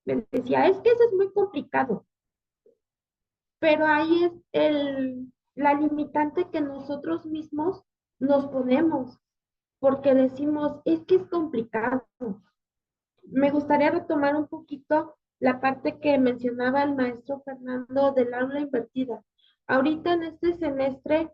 Me decía, es que eso es muy complicado, pero ahí es la limitante que nosotros mismos nos ponemos, porque decimos, es que es complicado. Me gustaría retomar un poquito la parte que mencionaba el maestro Fernando del aula invertida. Ahorita en este semestre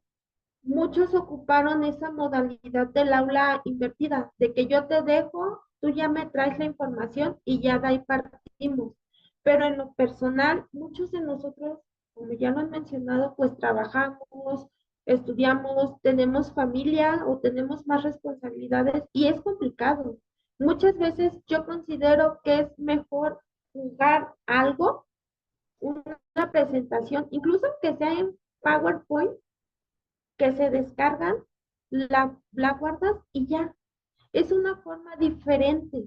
muchos ocuparon esa modalidad del aula invertida, de que yo te dejo, tú ya me traes la información y ya de ahí partimos. Pero en lo personal, muchos de nosotros, como ya lo han mencionado, pues trabajamos, estudiamos, tenemos familia o tenemos más responsabilidades y es complicado. Muchas veces yo considero que es mejor jugar algo una presentación, incluso que sea en PowerPoint, que se descargan, la guardas y ya. Es una forma diferente,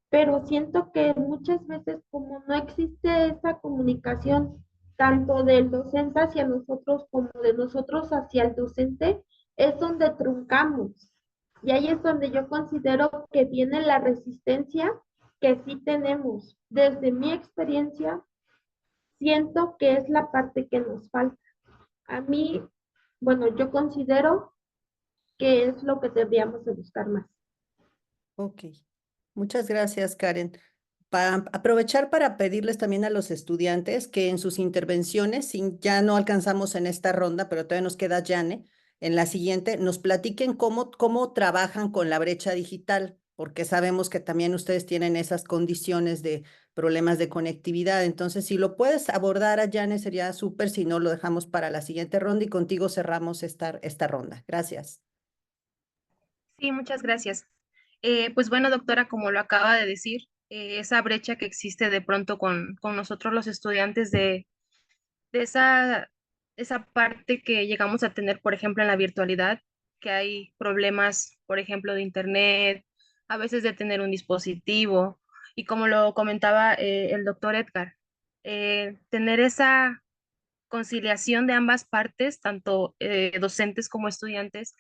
pero siento que muchas veces como no existe esa comunicación tanto del docente hacia nosotros como de nosotros hacia el docente, es donde truncamos. Y ahí es donde yo considero que viene la resistencia que sí tenemos. Desde mi experiencia, siento que es la parte que nos falta. A mí, bueno, yo considero que es lo que deberíamos de buscar más. Ok, muchas gracias, Karen. Para aprovechar para pedirles también a los estudiantes que en sus intervenciones, si ya no alcanzamos en esta ronda, pero todavía nos queda Yane, en la siguiente nos platiquen cómo trabajan con la brecha digital, porque sabemos que también ustedes tienen esas condiciones de problemas de conectividad. Entonces, si lo puedes abordar a Yane, sería súper, si no, lo dejamos para la siguiente ronda y contigo cerramos esta ronda. Gracias. Sí, muchas gracias. Pues bueno, doctora, como lo acaba de decir, esa brecha que existe de pronto con nosotros los estudiantes de esa parte que llegamos a tener, por ejemplo, en la virtualidad, que hay problemas, por ejemplo, de internet, a veces de tener un dispositivo, y como lo comentaba el doctor Edgar, tener esa conciliación de ambas partes, tanto docentes como estudiantes,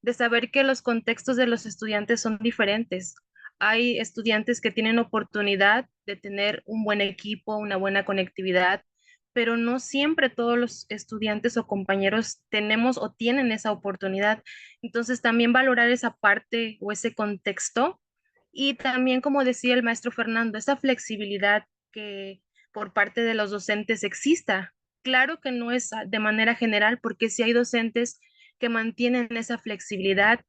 de saber que los contextos de los estudiantes son diferentes. Hay estudiantes que tienen oportunidad de tener un buen equipo, una buena conectividad, pero no siempre todos los estudiantes o compañeros tenemos o tienen esa oportunidad. Entonces, también valorar esa parte o ese contexto y también, como decía el maestro Fernando, esa flexibilidad que por parte de los docentes exista. Claro que no es de manera general, porque si hay docentes que mantienen esa flexibilidad,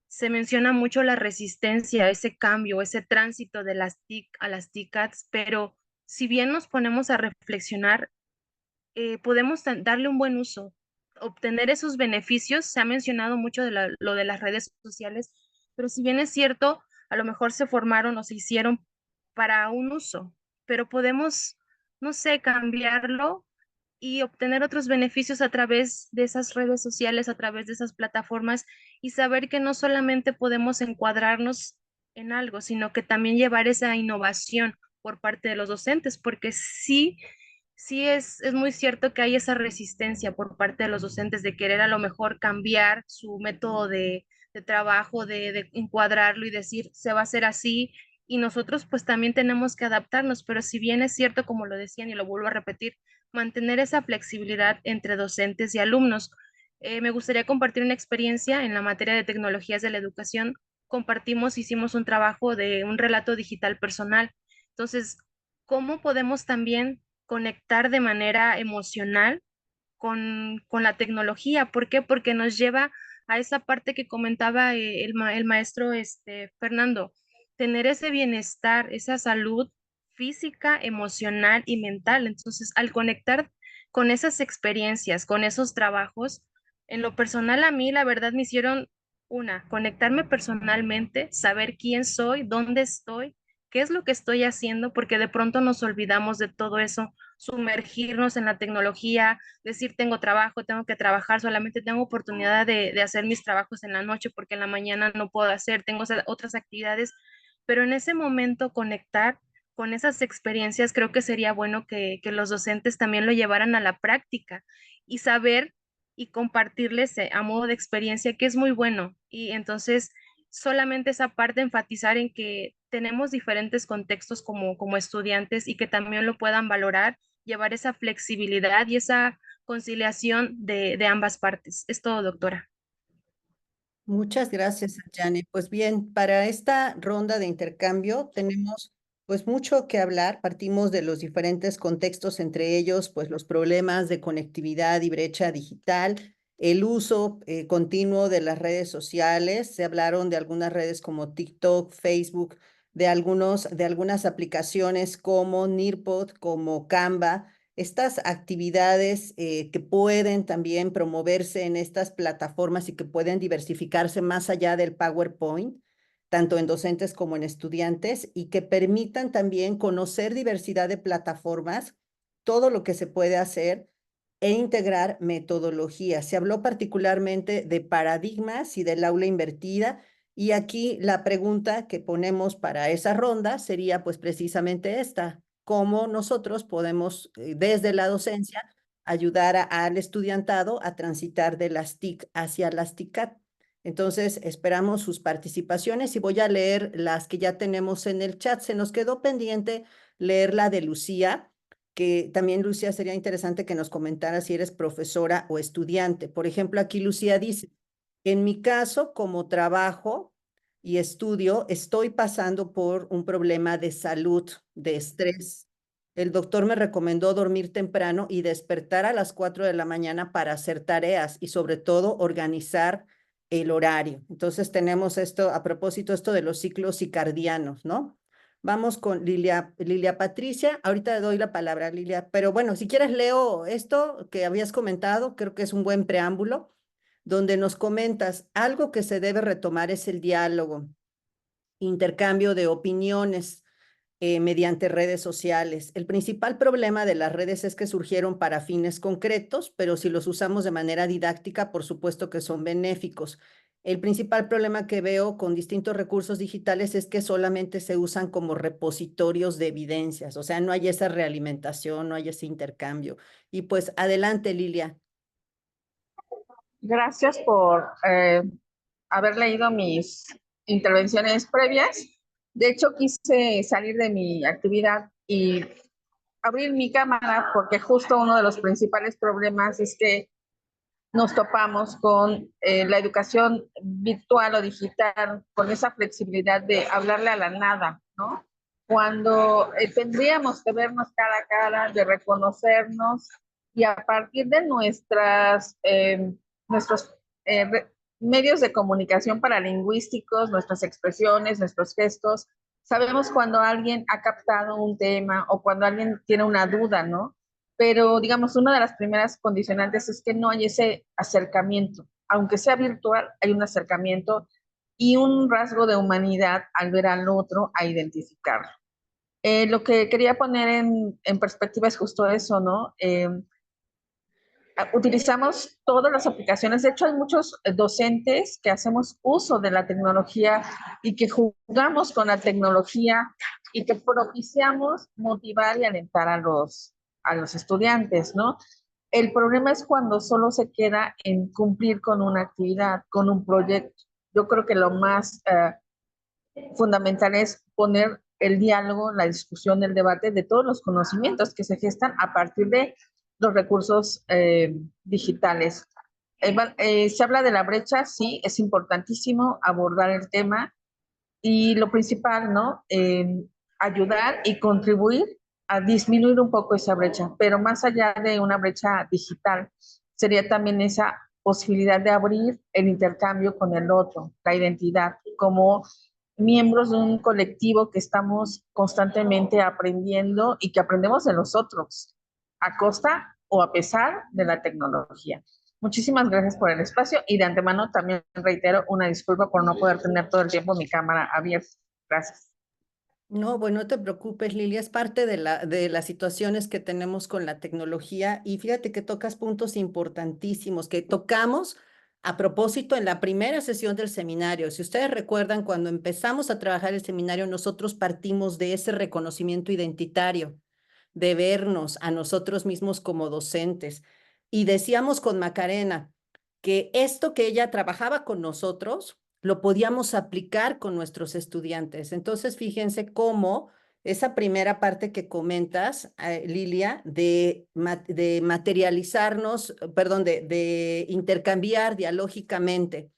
se menciona mucho la resistencia, ese cambio, ese tránsito de las TIC a las TICATs, pero si bien nos ponemos a reflexionar, podemos darle un buen uso, obtener esos beneficios. Se ha mencionado mucho lo de las redes sociales, pero si bien es cierto, a lo mejor se formaron o se hicieron para un uso, pero podemos, no sé, cambiarlo y obtener otros beneficios a través de esas redes sociales, a través de esas plataformas y saber que no solamente podemos encuadrarnos en algo, sino que también llevar esa innovación por parte de los docentes, porque sí es muy cierto que hay esa resistencia por parte de los docentes de querer a lo mejor cambiar su método de trabajo, de encuadrarlo y decir, se va a hacer así, y nosotros pues también tenemos que adaptarnos, pero si bien es cierto, como lo decían y lo vuelvo a repetir, mantener esa flexibilidad entre docentes y alumnos. Me gustaría compartir una experiencia en la materia de tecnologías de la educación. Hicimos un trabajo de un relato digital personal. Entonces, ¿cómo podemos también conectar de manera emocional con la tecnología? ¿Por qué? Porque nos lleva a esa parte que comentaba el maestro Fernando, tener ese bienestar, esa salud física, emocional y mental. Entonces, al conectar con esas experiencias, con esos trabajos, en lo personal a mí, la verdad, me hicieron conectarme personalmente, saber quién soy, dónde estoy, qué es lo que estoy haciendo, porque de pronto nos olvidamos de todo eso, sumergirnos en la tecnología, decir tengo trabajo, tengo que trabajar, solamente tengo oportunidad de hacer mis trabajos en la noche porque en la mañana no puedo hacer, tengo otras actividades, pero en ese momento conectar con esas experiencias, creo que sería bueno que los docentes también lo llevaran a la práctica y saber y compartirles a modo de experiencia, que es muy bueno. Y entonces, solamente esa parte, enfatizar en que tenemos diferentes contextos como estudiantes y que también lo puedan valorar, llevar esa flexibilidad y esa conciliación de ambas partes. Es todo, doctora. Muchas gracias, Jane. Pues bien, para esta ronda de intercambio tenemos pues mucho que hablar. Partimos de los diferentes contextos, entre ellos pues los problemas de conectividad y brecha digital, el uso continuo de las redes sociales. Se hablaron de algunas redes como TikTok, Facebook, de algunas aplicaciones como Nearpod, como Canva, estas actividades que pueden también promoverse en estas plataformas y que pueden diversificarse más allá del PowerPoint, tanto en docentes como en estudiantes, y que permitan también conocer diversidad de plataformas todo lo que se puede hacer e integrar metodologías. Se habló particularmente de paradigmas y del aula invertida, y aquí la pregunta que ponemos para esa ronda sería pues precisamente esta: ¿cómo nosotros podemos desde la docencia ayudar al estudiantado a transitar de las TIC hacia las TICAT? Entonces, esperamos sus participaciones y voy a leer las que ya tenemos en el chat. Se nos quedó pendiente leer la de Lucía, que también, Lucía, sería interesante que nos comentara si eres profesora o estudiante. Por ejemplo, aquí Lucía dice: en mi caso, como trabajo y estudio, estoy pasando por un problema de salud, de estrés. El doctor me recomendó dormir temprano y despertar a las 4 de la mañana para hacer tareas y sobre todo organizar el horario. Entonces tenemos esto, a propósito, esto de los ciclos circadianos, ¿no? Vamos con Lilia Patricia. Ahorita le doy la palabra, Lilia, pero bueno, si quieres leo esto que habías comentado, creo que es un buen preámbulo, donde nos comentas: algo que se debe retomar es el diálogo, intercambio de opiniones mediante redes sociales. El principal problema de las redes es que surgieron para fines concretos, pero si los usamos de manera didáctica, por supuesto que son benéficos. El principal problema que veo con distintos recursos digitales es que solamente se usan como repositorios de evidencias, o sea, no hay esa realimentación, no hay ese intercambio. Y pues adelante, Lilia. Gracias por haber leído mis intervenciones previas. De hecho, quise salir de mi actividad y abrir mi cámara porque justo uno de los principales problemas es que nos topamos con la educación virtual o digital, con esa flexibilidad de hablarle a la nada, ¿no? Cuando tendríamos que vernos cara a cara, de reconocernos y a partir de nuestros medios de comunicación paralingüísticos, nuestras expresiones, nuestros gestos, sabemos cuando alguien ha captado un tema o cuando alguien tiene una duda, ¿no? Pero digamos, una de las primeras condicionantes es que no hay ese acercamiento. Aunque sea virtual, hay un acercamiento y un rasgo de humanidad al ver al otro, a identificarlo. Lo que quería poner en perspectiva es justo eso, ¿no? Utilizamos todas las aplicaciones. De hecho, hay muchos docentes que hacemos uso de la tecnología y que jugamos con la tecnología y que propiciamos motivar y alentar a los estudiantes, ¿no? El problema es cuando solo se queda en cumplir con una actividad, con un proyecto. Yo creo que lo más fundamental es poner el diálogo, la discusión, el debate de todos los conocimientos que se gestan a partir de los recursos digitales. Se habla de la brecha, sí, es importantísimo abordar el tema y lo principal, ¿no? Ayudar y contribuir a disminuir un poco esa brecha, pero más allá de una brecha digital, sería también esa posibilidad de abrir el intercambio con el otro, la identidad, como miembros de un colectivo que estamos constantemente aprendiendo y que aprendemos de los otros, a costa o a pesar de la tecnología. Muchísimas gracias por el espacio y de antemano también reitero una disculpa por no poder tener todo el tiempo mi cámara abierta. Gracias. No, bueno, no te preocupes, Lilia, es parte de las situaciones que tenemos con la tecnología, y fíjate que tocas puntos importantísimos que tocamos a propósito en la primera sesión del seminario. Si ustedes recuerdan, cuando empezamos a trabajar el seminario, nosotros partimos de ese reconocimiento identitario, de vernos a nosotros mismos como docentes. Y decíamos con Macarena que esto que ella trabajaba con nosotros lo podíamos aplicar con nuestros estudiantes. Entonces, fíjense cómo esa primera parte que comentas, Lilia, de materializarnos, perdón, de intercambiar dialógicamente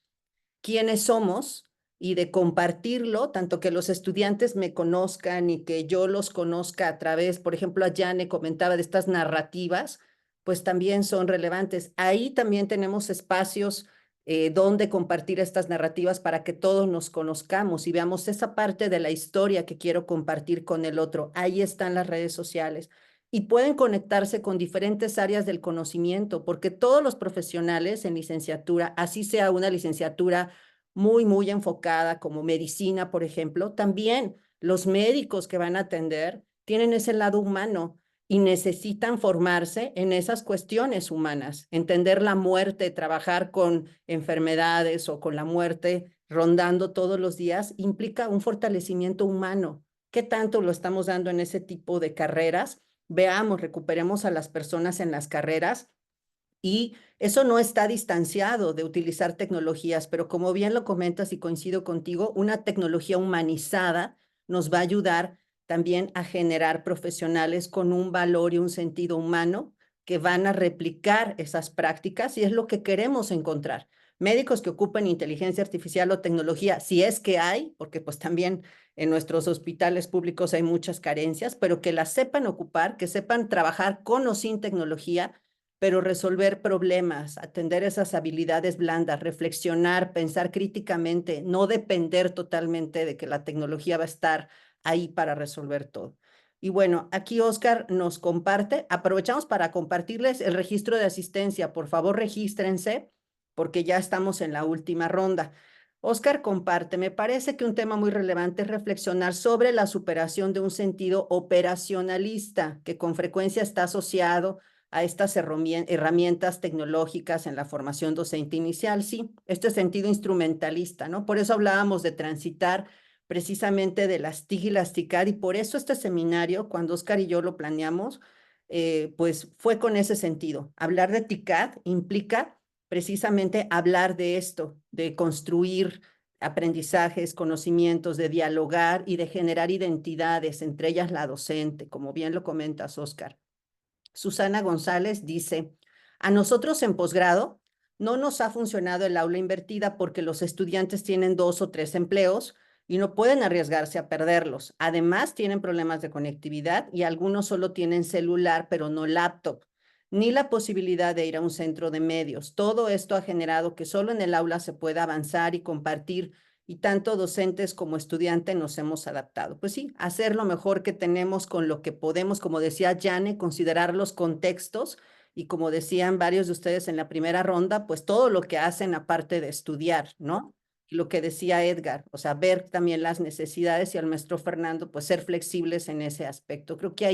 quiénes somos y de compartirlo, tanto que los estudiantes me conozcan y que yo los conozca a través, por ejemplo, a Jane comentaba de estas narrativas, pues también son relevantes. Ahí también tenemos espacios donde compartir estas narrativas para que todos nos conozcamos y veamos esa parte de la historia que quiero compartir con el otro. Ahí están las redes sociales y pueden conectarse con diferentes áreas del conocimiento, porque todos los profesionales en licenciatura, así sea una licenciatura muy enfocada como medicina, por ejemplo, también los médicos que van a atender tienen ese lado humano y necesitan formarse en esas cuestiones humanas, entender la muerte, trabajar con enfermedades o con la muerte rondando todos los días, implica un fortalecimiento humano. ¿Qué tanto lo estamos dando en ese tipo de carreras? Veamos, recuperemos a las personas en las carreras y eso no está distanciado de utilizar tecnologías, pero como bien lo comentas y coincido contigo, una tecnología humanizada nos va a ayudar también a generar profesionales con un valor y un sentido humano que van a replicar esas prácticas y es lo que queremos encontrar. Médicos que ocupen inteligencia artificial o tecnología, si es que hay, porque pues también en nuestros hospitales públicos hay muchas carencias, pero que las sepan ocupar, que sepan trabajar con o sin tecnología, pero resolver problemas, atender esas habilidades blandas, reflexionar, pensar críticamente, no depender totalmente de que la tecnología va a estar ahí para resolver todo. Y bueno, aquí Oscar nos comparte, aprovechamos para compartirles el registro de asistencia. Por favor, regístrense porque ya estamos en la última ronda. Oscar comparte, me parece que un tema muy relevante es reflexionar sobre la superación de un sentido operacionalista que con frecuencia está asociado a estas herramientas tecnológicas en la formación docente inicial, sí, este sentido instrumentalista, ¿no? Por eso hablábamos de transitar precisamente de las TIC y las TICAD, y por eso este seminario, cuando Oscar y yo lo planeamos, pues fue con ese sentido. Hablar de TICAD implica precisamente hablar de esto, de construir aprendizajes, conocimientos, de dialogar y de generar identidades, entre ellas la docente, como bien lo comentas, Oscar. Susana González dice, a nosotros en posgrado no nos ha funcionado el aula invertida porque los estudiantes tienen 2 o 3 empleos y no pueden arriesgarse a perderlos. Además, tienen problemas de conectividad y algunos solo tienen celular, pero no laptop, ni la posibilidad de ir a un centro de medios. Todo esto ha generado que solo en el aula se pueda avanzar y compartir, y tanto docentes como estudiantes nos hemos adaptado. Pues sí, hacer lo mejor que tenemos con lo que podemos, como decía Jane, considerar los contextos y como decían varios de ustedes en la primera ronda, pues todo lo que hacen aparte de estudiar, ¿no? Y lo que decía Edgar, o sea, ver también las necesidades y al maestro Fernando, pues ser flexibles en ese aspecto. Creo que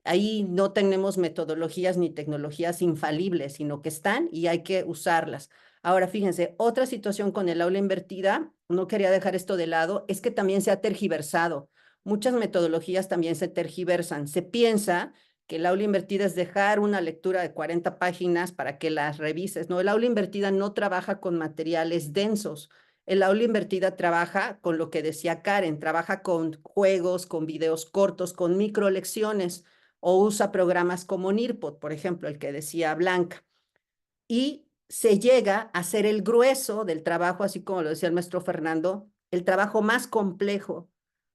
ahí no tenemos metodologías ni tecnologías infalibles, sino que están y hay que usarlas. Ahora, fíjense, otra situación con el aula invertida, no quería dejar esto de lado, es que también se ha tergiversado. Muchas metodologías también se tergiversan. Se piensa que el aula invertida es dejar una lectura de 40 páginas para que las revises. No, el aula invertida no trabaja con materiales densos. El aula invertida trabaja con lo que decía Karen, trabaja con juegos, con videos cortos, con microlecciones o usa programas como Nearpod, por ejemplo, el que decía Blanca. Y se llega a hacer el grueso del trabajo, así como lo decía el maestro Fernando, el trabajo más complejo.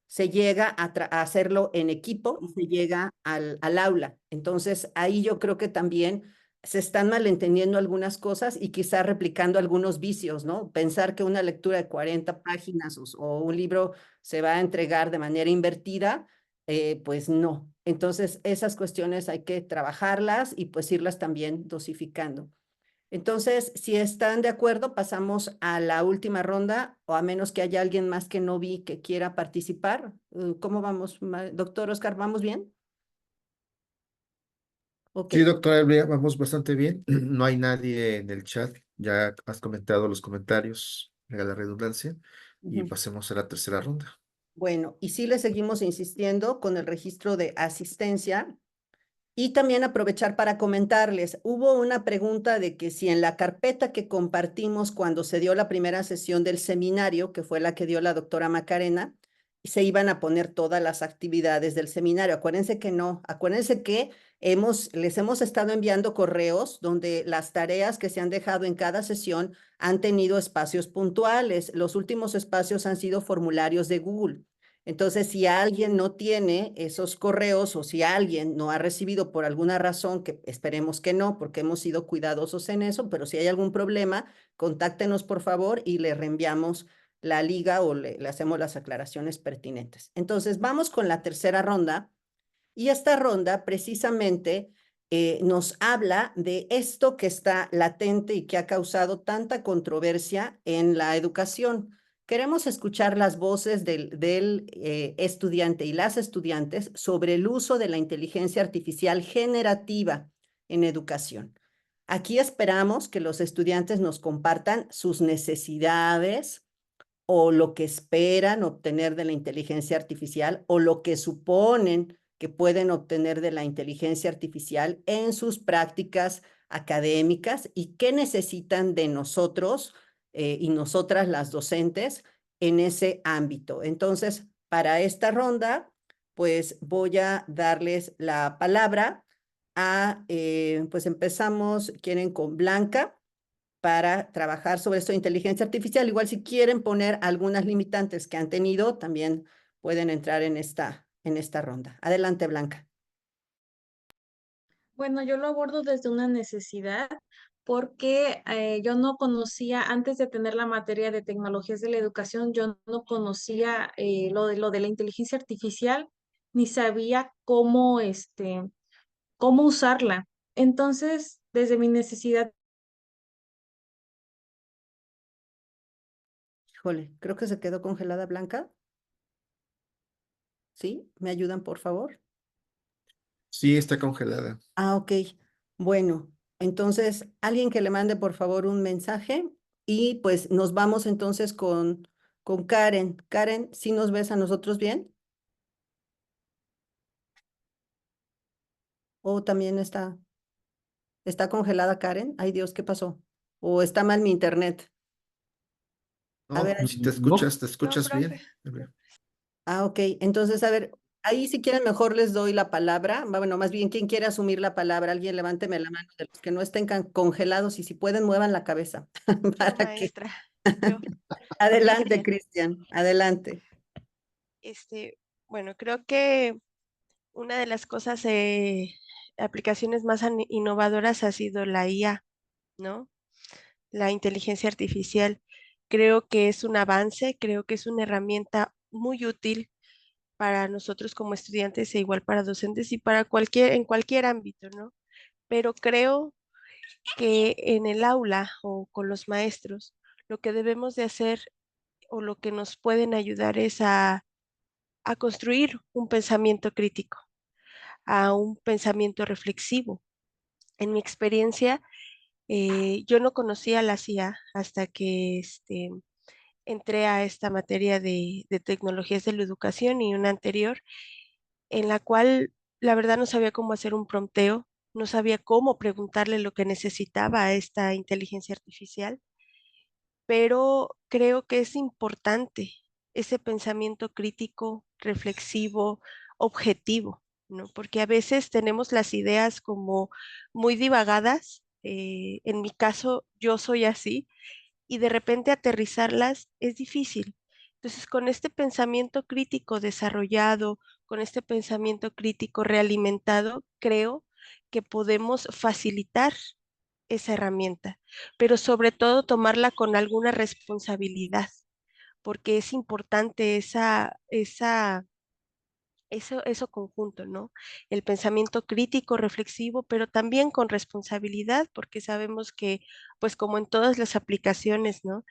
Se llega a hacerlo en equipo y se llega al aula. Entonces, ahí yo creo que también se están malentendiendo algunas cosas y quizá replicando algunos vicios, ¿no? Pensar que una lectura de 40 páginas o un libro se va a entregar de manera invertida, pues no. Entonces, esas cuestiones hay que trabajarlas y pues irlas también dosificando. Entonces, si están de acuerdo, pasamos a la última ronda, o a menos que haya alguien más que no vi que quiera participar. ¿Cómo vamos, doctor Oscar? ¿Vamos bien? Ok. Sí, doctora Elvia, vamos bastante bien. No hay nadie en el chat. Ya has comentado los comentarios, haga la redundancia, y pasemos a la tercera ronda. Bueno, y sí le seguimos insistiendo con el registro de asistencia. Y también aprovechar para comentarles, hubo una pregunta de que si en la carpeta que compartimos cuando se dio la primera sesión del seminario, que fue la que dio la doctora Macarena, se iban a poner todas las actividades del seminario. Acuérdense que no, acuérdense que les hemos estado enviando correos donde las tareas que se han dejado en cada sesión han tenido espacios puntuales. Los últimos espacios han sido formularios de Google. Entonces, si alguien no tiene esos correos o si alguien no ha recibido por alguna razón, que esperemos que no, porque hemos sido cuidadosos en eso, pero si hay algún problema, contáctenos por favor y le reenviamos la liga o le hacemos las aclaraciones pertinentes. Entonces, vamos con la tercera ronda y esta ronda precisamente nos habla de esto que está latente y que ha causado tanta controversia en la educación. Queremos escuchar las voces del estudiante y las estudiantes sobre el uso de la inteligencia artificial generativa en educación. Aquí esperamos que los estudiantes nos compartan sus necesidades o lo que esperan obtener de la inteligencia artificial o lo que suponen que pueden obtener de la inteligencia artificial en sus prácticas académicas y qué necesitan de nosotros y nosotras las docentes en ese ámbito. Entonces, para esta ronda, pues voy a darles la palabra pues empezamos, quieren con Blanca para trabajar sobre esto de inteligencia artificial. Igual si quieren poner algunas limitantes que han tenido, también pueden entrar en esta ronda. Adelante, Blanca. Bueno, yo lo abordo desde una necesidad porque yo no conocía, antes de tener la materia de tecnologías de la educación, yo no conocía lo de la inteligencia artificial, ni sabía cómo usarla. Entonces, desde mi necesidad. Híjole, creo que se quedó congelada Blanca. ¿Sí? ¿Me ayudan, por favor? Sí, está congelada. Ah, ok. Bueno, entonces, alguien que le mande, por favor, un mensaje y pues nos vamos entonces con Karen. Karen, ¿sí nos ves a nosotros bien? ¿O también está congelada Karen? Ay, Dios, ¿qué pasó? ¿O está mal mi internet? A No, ver, si No. te escuchas bien. A ver. ok. Entonces, a ver, ahí si quieren mejor les doy la palabra. Bueno, más bien, ¿quién quiere asumir la palabra? Alguien levánteme la mano de los que no estén congelados y si pueden, muevan la cabeza Yo, para que... maestra, yo. Adelante, Cristian. Cristian, adelante. Bueno, creo que una de las cosas, aplicaciones más innovadoras ha sido la IA, ¿no? La inteligencia artificial. Creo que es un avance, creo que es una herramienta muy útil para nosotros como estudiantes e igual para docentes y para en cualquier ámbito, ¿no? Pero creo que en el aula o con los maestros, lo que debemos de hacer o lo que nos pueden ayudar es a construir un pensamiento crítico, a un pensamiento reflexivo. En mi experiencia, yo no conocía la CIA hasta que entré a esta materia de tecnologías de la educación y una anterior, en la cual la verdad no sabía cómo hacer un prompteo, no sabía cómo preguntarle lo que necesitaba a esta inteligencia artificial, pero creo que es importante ese pensamiento crítico, reflexivo, objetivo, ¿no? Porque a veces tenemos las ideas como muy divagadas. En mi caso, yo soy así y de repente aterrizarlas es difícil. Entonces, con este pensamiento crítico desarrollado, con este pensamiento crítico realimentado, creo que podemos facilitar esa herramienta, pero sobre todo tomarla con alguna responsabilidad, porque es importante eso conjunto, ¿no? El pensamiento crítico, reflexivo, pero también con responsabilidad, porque sabemos que, pues como en todas las aplicaciones, ¿no?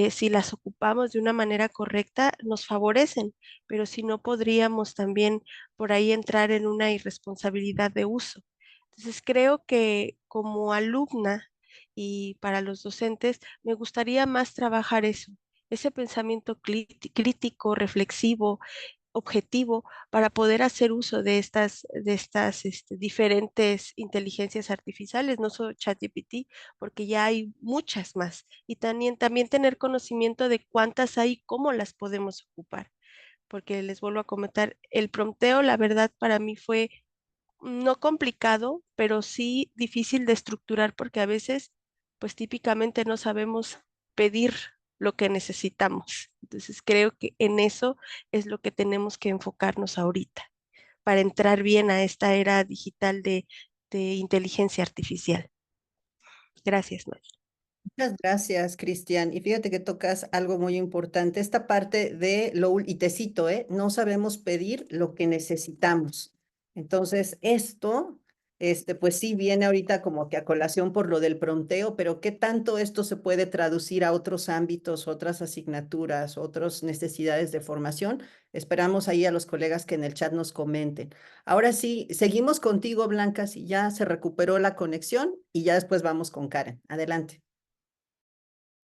Si las ocupamos de una manera correcta, nos favorecen, pero si no, podríamos también por ahí entrar en una irresponsabilidad de uso. Entonces, creo que como alumna y para los docentes, me gustaría más trabajar eso, ese pensamiento crítico, reflexivo, objetivo para poder hacer uso de estas diferentes inteligencias artificiales, no solo ChatGPT, porque ya hay muchas más. Y también tener conocimiento de cuántas hay y cómo las podemos ocupar. Porque les vuelvo a comentar, el prompteo, la verdad, para mí fue no complicado, pero sí difícil de estructurar porque a veces, pues típicamente no sabemos pedir lo que necesitamos. Entonces creo que en eso es lo que tenemos que enfocarnos ahorita para entrar bien a esta era digital de inteligencia artificial. Gracias, maestra. Muchas gracias, Cristian. Y fíjate que tocas algo muy importante, esta parte de y te cito, no sabemos pedir lo que necesitamos. Entonces, esto pues sí viene ahorita como que a colación por lo del pronteo, pero ¿qué tanto esto se puede traducir a otros ámbitos, otras asignaturas, otras necesidades de formación? Esperamos ahí a los colegas que en el chat nos comenten. Ahora sí, seguimos contigo, Blanca, si ya se recuperó la conexión y ya después vamos con Karen. Adelante.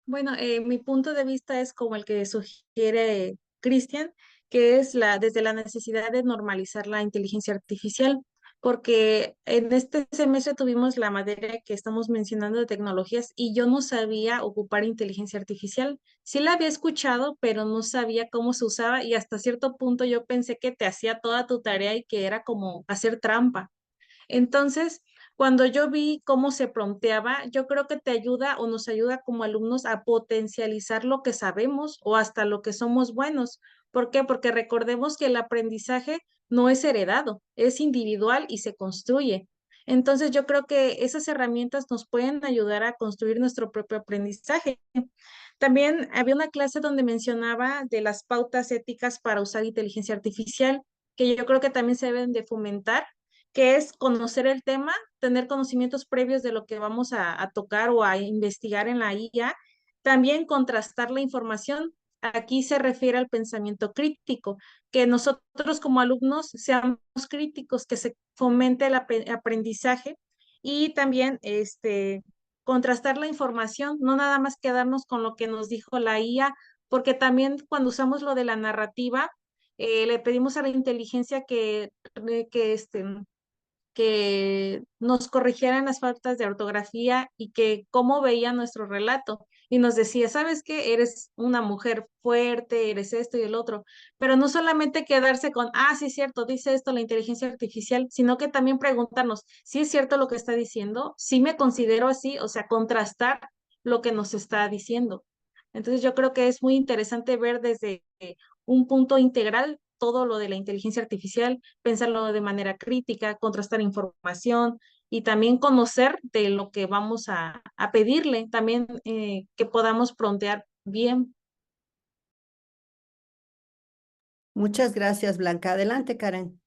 Bueno, mi punto de vista es como el que sugiere Cristian, que es desde la necesidad de normalizar la inteligencia artificial, porque en este semestre tuvimos la materia que estamos mencionando de tecnologías y yo no sabía ocupar inteligencia artificial. Sí la había escuchado, pero no sabía cómo se usaba y hasta cierto punto yo pensé que te hacía toda tu tarea y que era como hacer trampa. Entonces, cuando yo vi cómo se prompteaba, yo creo que te ayuda o nos ayuda como alumnos a potencializar lo que sabemos o hasta lo que somos buenos. ¿Por qué? Porque recordemos que el aprendizaje no es heredado, es individual y se construye. Entonces, yo creo que esas herramientas nos pueden ayudar a construir nuestro propio aprendizaje. También había una clase donde mencionaba de las pautas éticas para usar inteligencia artificial, que yo creo que también se deben de fomentar, que es conocer el tema, tener conocimientos previos de lo que vamos a tocar o a investigar en la IA, también contrastar la información. Aquí se refiere al pensamiento crítico, que nosotros como alumnos seamos críticos, que se fomente el aprendizaje y también contrastar la información, no nada más quedarnos con lo que nos dijo la IA, porque también cuando usamos lo de la narrativa, le pedimos a la inteligencia que nos corrigieran las faltas de ortografía y que cómo veía nuestro relato. Y nos decía, ¿sabes qué? Eres una mujer fuerte, eres esto y el otro. Pero no solamente quedarse con, sí es cierto, dice esto la inteligencia artificial, sino que también preguntarnos, ¿sí es cierto lo que está diciendo? ¿Sí me considero así? O sea, contrastar lo que nos está diciendo. Entonces yo creo que es muy interesante ver desde un punto integral todo lo de la inteligencia artificial, pensarlo de manera crítica, contrastar información y también conocer de lo que vamos a pedirle, también que podamos prontear bien. Muchas gracias, Blanca. Adelante, Karen.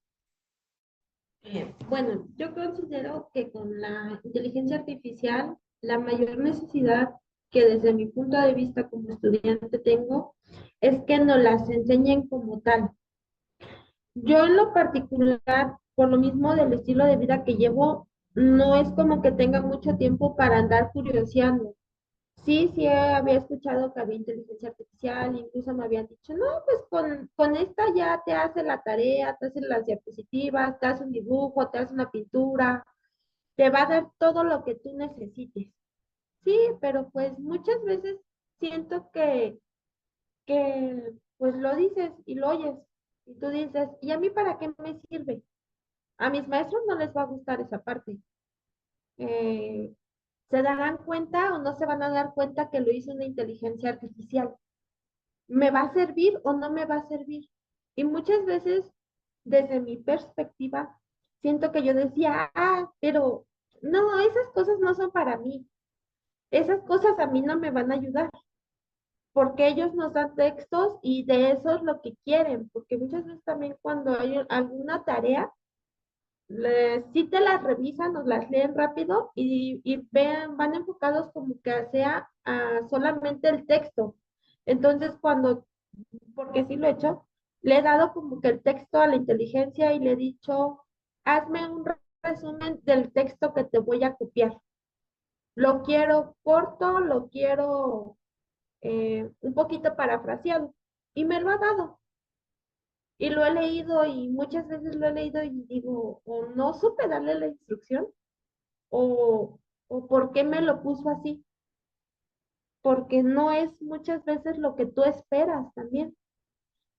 Bueno, yo considero que con la inteligencia artificial, la mayor necesidad que desde mi punto de vista como estudiante tengo es que nos las enseñen como tal. Yo en lo particular, por lo mismo del estilo de vida que llevo, no es como que tenga mucho tiempo para andar curioseando. Sí, sí, había escuchado que había inteligencia artificial, incluso me habían dicho, no, pues con esta ya te hace la tarea, te hace las diapositivas, te hace un dibujo, te hace una pintura, te va a dar todo lo que tú necesites. Sí, pero pues muchas veces siento que pues lo dices y lo oyes y tú dices, ¿y a mí para qué me sirve? A mis maestros no les va a gustar esa parte. Eh, ¿Se darán cuenta o no se van a dar cuenta que lo hizo una inteligencia artificial? ¿Me va a servir o no me va a servir? Y muchas veces, desde mi perspectiva, siento que yo decía, pero no, esas cosas no son para mí. Esas cosas a mí no me van a ayudar, porque ellos nos dan textos y de eso es lo que quieren, porque muchas veces también cuando hay alguna tarea, sí te las revisan, nos las leen rápido y van enfocados como que sea solamente el texto. Entonces, porque sí lo he hecho, le he dado como que el texto a la inteligencia y le he dicho, hazme un resumen del texto que te voy a copiar. Lo quiero corto, lo quiero un poquito parafraseado. Y me lo ha dado. Y lo he leído y muchas veces lo he leído y digo, o no supe darle la instrucción, o, o por qué me lo puso así, porque no es muchas veces lo que tú esperas también.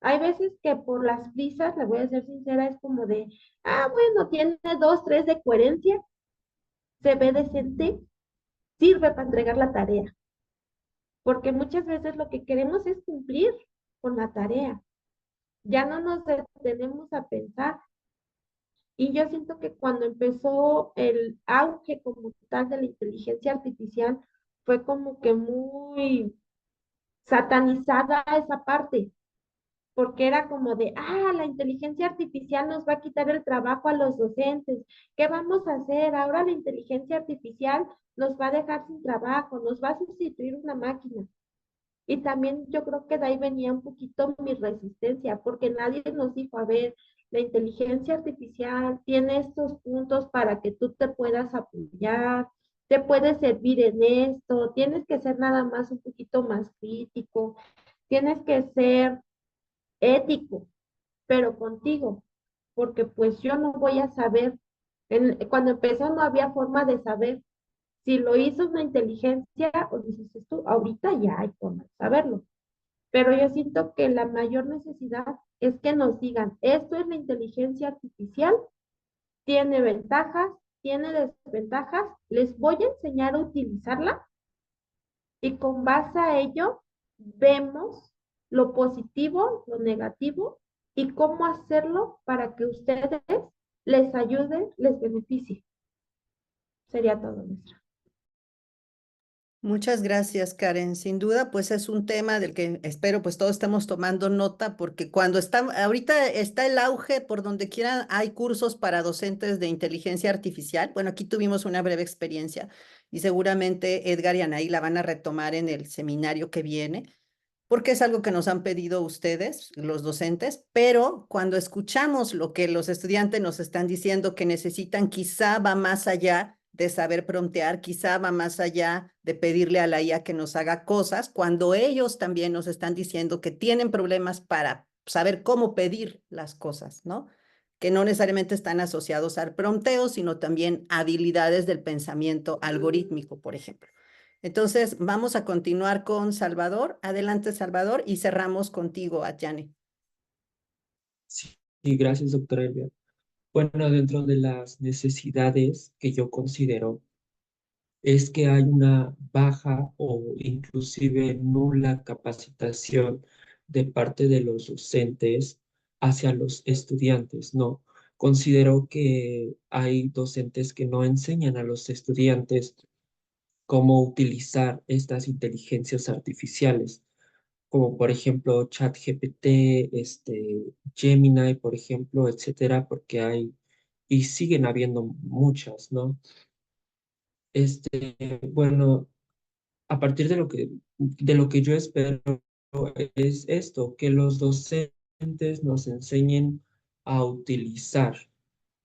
Hay veces que por las prisas, le voy a ser sincera, es como de, bueno, tiene dos, tres de coherencia, se ve decente, sirve para entregar la tarea, porque muchas veces lo que queremos es cumplir con la tarea. Ya no nos detenemos a pensar. Y yo siento que cuando empezó el auge como tal de la inteligencia artificial, fue como que muy satanizada esa parte, porque era como de, la inteligencia artificial nos va a quitar el trabajo a los docentes. ¿Qué vamos a hacer? Ahora la inteligencia artificial nos va a dejar sin trabajo, nos va a sustituir una máquina. Y también yo creo que de ahí venía un poquito mi resistencia, porque nadie nos dijo, a ver, la inteligencia artificial tiene estos puntos para que tú te puedas apoyar, te puedes servir en esto, tienes que ser nada más un poquito más crítico, tienes que ser ético, pero contigo, porque pues yo no voy a saber, cuando empezó no había forma de saber si lo hizo una inteligencia o dices tú, ahorita ya hay forma de saberlo, pero yo siento que la mayor necesidad es que nos digan, esto es la inteligencia artificial, tiene ventajas, tiene desventajas, les voy a enseñar a utilizarla y con base a ello vemos lo positivo, lo negativo y cómo hacerlo para que ustedes les ayude, les beneficie. Sería todo, maestra. Muchas gracias, Karen. Sin duda, pues es un tema del que espero pues todos estemos tomando nota porque ahorita está el auge por donde quiera, hay cursos para docentes de inteligencia artificial. Bueno, aquí tuvimos una breve experiencia y seguramente Edgar y Anaí la van a retomar en el seminario que viene, porque es algo que nos han pedido ustedes, los docentes, pero cuando escuchamos lo que los estudiantes nos están diciendo que necesitan, quizá va más allá de saber promptear, quizá va más allá de pedirle a la IA que nos haga cosas, cuando ellos también nos están diciendo que tienen problemas para saber cómo pedir las cosas, ¿no? Que no necesariamente están asociados al prompteo, sino también habilidades del pensamiento algorítmico, por ejemplo. Entonces, vamos a continuar con Salvador. Adelante, Salvador, y cerramos contigo, Adjane. Sí, gracias, doctora Elvia. Bueno, dentro de las necesidades que yo considero es que hay una baja o inclusive nula capacitación de parte de los docentes hacia los estudiantes, ¿no? Considero que hay docentes que no enseñan a los estudiantes cómo utilizar estas inteligencias artificiales, como por ejemplo ChatGPT, Gemini, por ejemplo, etcétera, porque hay y siguen habiendo muchas, ¿no? Bueno, a partir de lo que yo espero es esto, que los docentes nos enseñen a utilizar,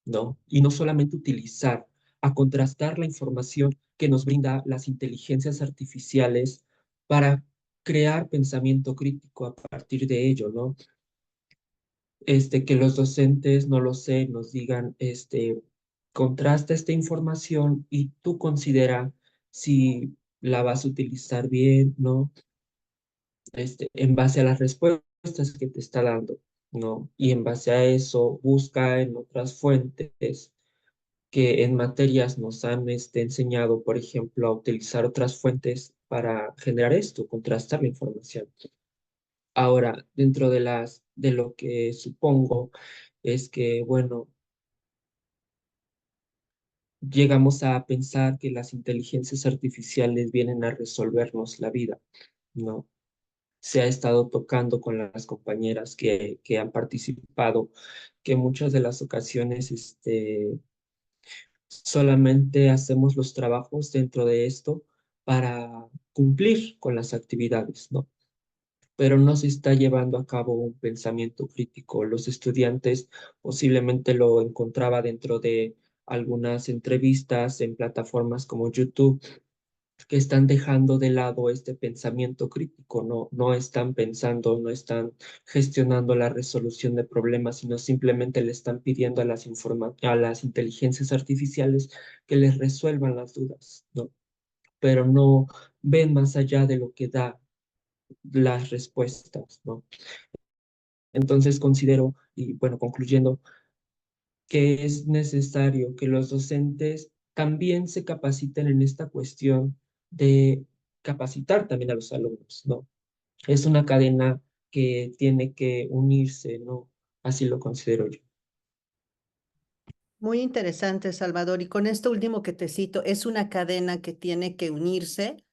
¿no? Y no solamente utilizar, a contrastar la información que nos brinda las inteligencias artificiales para crear pensamiento crítico a partir de ello, ¿no? Que los docentes, no lo sé, nos digan, contrasta esta información y tú considera si la vas a utilizar bien, ¿no? En base a las respuestas que te está dando, ¿no? Y en base a eso, busca en otras fuentes que en materias nos han enseñado, por ejemplo, a utilizar otras fuentes para generar esto, contrastar la información. Ahora, dentro de lo que supongo es que, bueno, llegamos a pensar que las inteligencias artificiales vienen a resolvernos la vida, ¿no? Se ha estado tocando con las compañeras que han participado, que en muchas de las ocasiones solamente hacemos los trabajos dentro de esto para cumplir con las actividades, ¿no? Pero no se está llevando a cabo un pensamiento crítico. Los estudiantes posiblemente lo encontraba dentro de algunas entrevistas en plataformas como YouTube, que están dejando de lado este pensamiento crítico, no están pensando, no están gestionando la resolución de problemas, sino simplemente le están pidiendo a a las inteligencias artificiales que les resuelvan las dudas, ¿no? Pero no ven más allá de lo que da las respuestas, ¿no? Entonces considero, y bueno, concluyendo, que es necesario que los docentes también se capaciten en esta cuestión de capacitar también a los alumnos, ¿no? Es una cadena que tiene que unirse, ¿no? Así lo considero yo. Muy interesante, Salvador. Y con esto último que te cito, es una cadena que tiene que unirse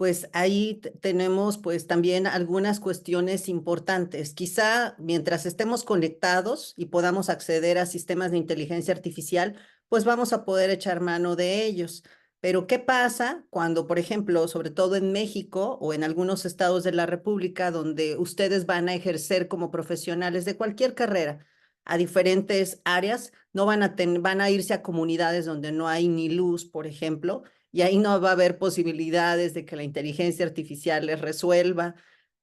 pues ahí tenemos pues también algunas cuestiones importantes. Quizá mientras estemos conectados y podamos acceder a sistemas de inteligencia artificial, pues vamos a poder echar mano de ellos. Pero ¿qué pasa cuando, por ejemplo, sobre todo en México o en algunos estados de la República, donde ustedes van a ejercer como profesionales de cualquier carrera a diferentes áreas, no van a irse a comunidades donde no hay ni luz, por ejemplo, y ahí no va a haber posibilidades de que la inteligencia artificial les resuelva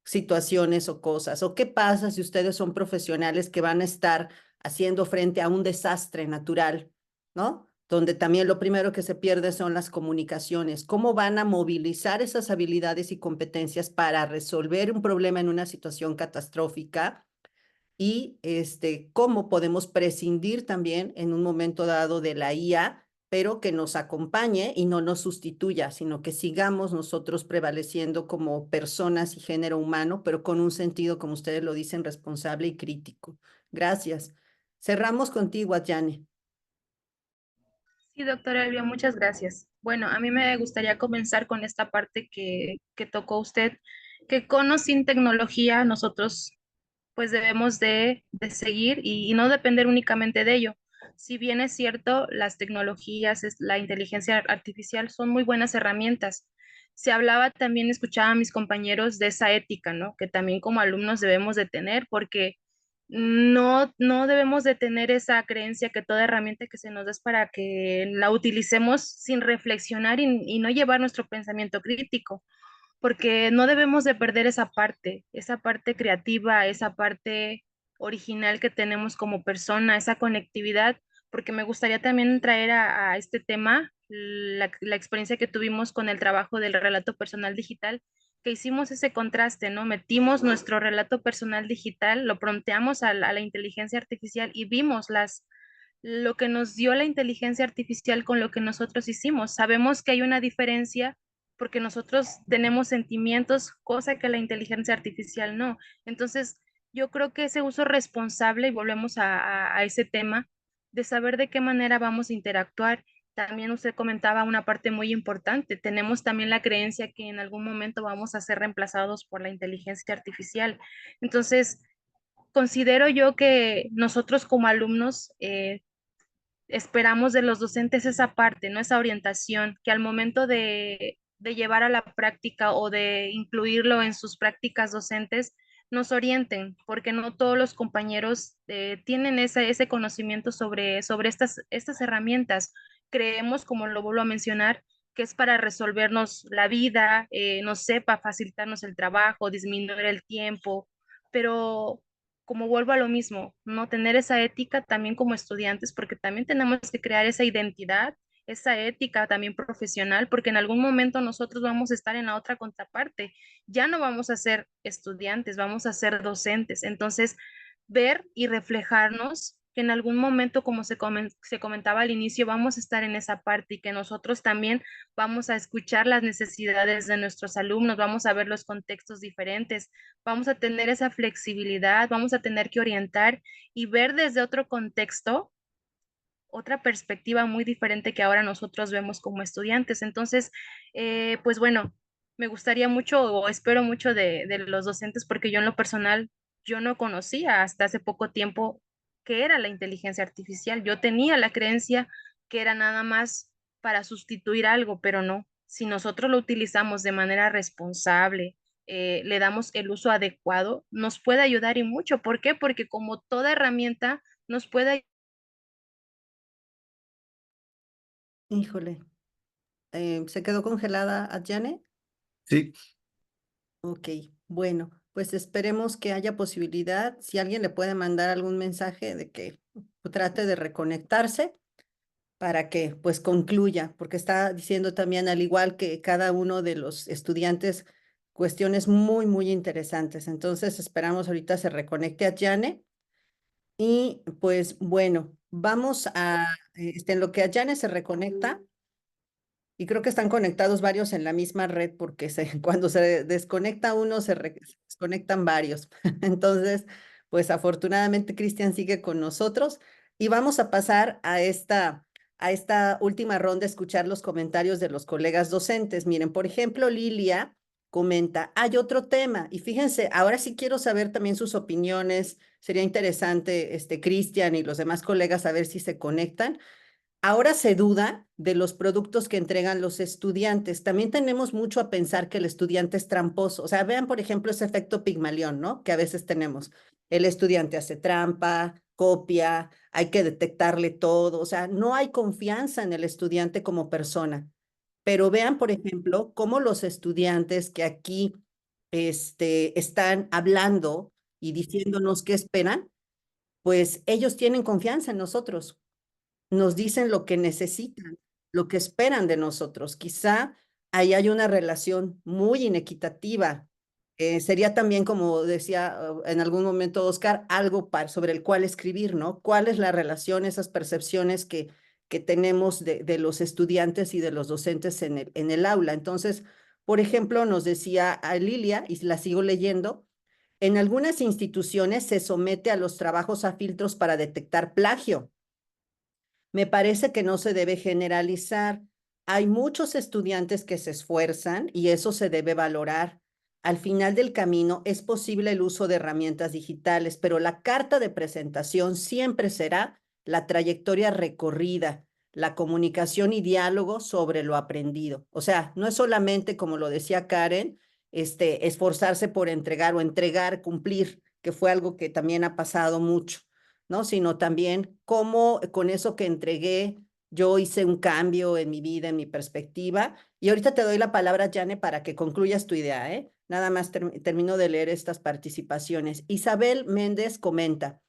situaciones o cosas? ¿O qué pasa si ustedes son profesionales que van a estar haciendo frente a un desastre natural, ¿no? Donde también lo primero que se pierde son las comunicaciones. ¿Cómo van a movilizar esas habilidades y competencias para resolver un problema en una situación catastrófica? Y cómo podemos prescindir también en un momento dado de la IA, pero que nos acompañe y no nos sustituya, sino que sigamos nosotros prevaleciendo como personas y género humano, pero con un sentido, como ustedes lo dicen, responsable y crítico. Gracias. Cerramos contigo, Adjane. Sí, doctora Elvia, muchas gracias. Bueno, a mí me gustaría comenzar con esta parte que tocó usted, que con o sin tecnología nosotros pues debemos de seguir y no depender únicamente de ello. Si bien es cierto, las tecnologías, la inteligencia artificial son muy buenas herramientas. Se hablaba también, escuchaba a mis compañeros de esa ética, ¿no? Que también como alumnos debemos de tener, porque no debemos de tener esa creencia que toda herramienta que se nos da es para que la utilicemos sin reflexionar y no llevar nuestro pensamiento crítico, porque no debemos de perder esa parte creativa, esa parte original que tenemos como persona, esa conectividad, porque me gustaría también traer a este tema la experiencia que tuvimos con el trabajo del relato personal digital, que hicimos ese contraste, ¿no? Metimos nuestro relato personal digital, lo prompteamos a la inteligencia artificial y vimos lo que nos dio la inteligencia artificial con lo que nosotros hicimos. Sabemos que hay una diferencia porque nosotros tenemos sentimientos, cosa que la inteligencia artificial no. Entonces, yo creo que ese uso responsable, y volvemos a ese tema, de saber de qué manera vamos a interactuar. También usted comentaba una parte muy importante. Tenemos también la creencia que en algún momento vamos a ser reemplazados por la inteligencia artificial. Entonces, considero yo que nosotros como alumnos esperamos de los docentes esa parte, ¿no? Esa orientación, que al momento de llevar a la práctica o de incluirlo en sus prácticas docentes, nos orienten, porque no todos los compañeros tienen ese conocimiento sobre estas herramientas. Creemos, como lo vuelvo a mencionar, que es para resolvernos la vida, no sé, para facilitarnos el trabajo, disminuir el tiempo, pero como vuelvo a lo mismo, no tener esa ética también como estudiantes, porque también tenemos que crear esa identidad, esa ética también profesional, porque en algún momento nosotros vamos a estar en la otra contraparte, ya no vamos a ser estudiantes, vamos a ser docentes. Entonces, ver y reflejarnos que en algún momento, como se comentaba al inicio, vamos a estar en esa parte y que nosotros también vamos a escuchar las necesidades de nuestros alumnos, vamos a ver los contextos diferentes, vamos a tener esa flexibilidad, vamos a tener que orientar y ver desde otro contexto, otra perspectiva muy diferente que ahora nosotros vemos como estudiantes. Entonces, pues bueno, me gustaría mucho o espero mucho de los docentes porque yo en lo personal, yo no conocía hasta hace poco tiempo qué era la inteligencia artificial. Yo tenía la creencia que era nada más para sustituir algo, pero no. Si nosotros lo utilizamos de manera responsable, le damos el uso adecuado, nos puede ayudar y mucho. ¿Por qué? Porque como toda herramienta nos puede. Híjole, ¿se quedó congelada, Adjane? Sí, Ok, bueno, pues esperemos que haya posibilidad, si alguien le puede mandar algún mensaje de que trate de reconectarse para que pues concluya, porque está diciendo también, al igual que cada uno de los estudiantes, cuestiones muy, muy interesantes. Entonces esperamos ahorita se reconecte a Jane y pues bueno, vamos a, en lo que a Jane se reconecta. Y creo que están conectados varios en la misma red porque cuando se desconecta uno, se desconectan varios. Entonces, pues afortunadamente Cristian sigue con nosotros y vamos a pasar a esta a esta última ronda escuchar los comentarios de los colegas docentes. Miren, por ejemplo, Lilia comenta, hay otro tema, y fíjense, ahora sí quiero saber también sus opiniones, sería interesante, Cristian y los demás colegas, a ver si se conectan. Ahora se duda de los productos que entregan los estudiantes. También tenemos mucho a pensar que el estudiante es tramposo. O sea, vean, por ejemplo, ese efecto Pigmalión, ¿no? Que a veces tenemos. El estudiante hace trampa, copia, hay que detectarle todo. O sea, no hay confianza en el estudiante como persona. Pero vean, por ejemplo, cómo los estudiantes que aquí están hablando y diciéndonos qué esperan, pues ellos tienen confianza en nosotros, nos dicen lo que necesitan, lo que esperan de nosotros. Quizá ahí hay una relación muy inequitativa. Sería también, como decía en algún momento Oscar, algo sobre el cual escribir, ¿no? ¿Cuál es la relación, esas percepciones que tenemos de los estudiantes y de los docentes en el aula? Entonces, por ejemplo, nos decía a Lilia, y la sigo leyendo, en algunas instituciones se somete a los trabajos a filtros para detectar plagio. Me parece que no se debe generalizar. Hay muchos estudiantes que se esfuerzan y eso se debe valorar. Al final del camino es posible el uso de herramientas digitales, pero la carta de presentación siempre será la trayectoria recorrida, la comunicación y diálogo sobre lo aprendido. O sea, no es solamente, como lo decía Karen, esforzarse por entregar o entregar, cumplir, que fue algo que también ha pasado mucho, ¿no? Sino también cómo con eso que entregué yo hice un cambio en mi vida, en mi perspectiva. Y ahorita te doy la palabra, Jane, para que concluyas tu idea, ¿eh? Nada más termino de leer estas participaciones. Isabel Méndez comenta,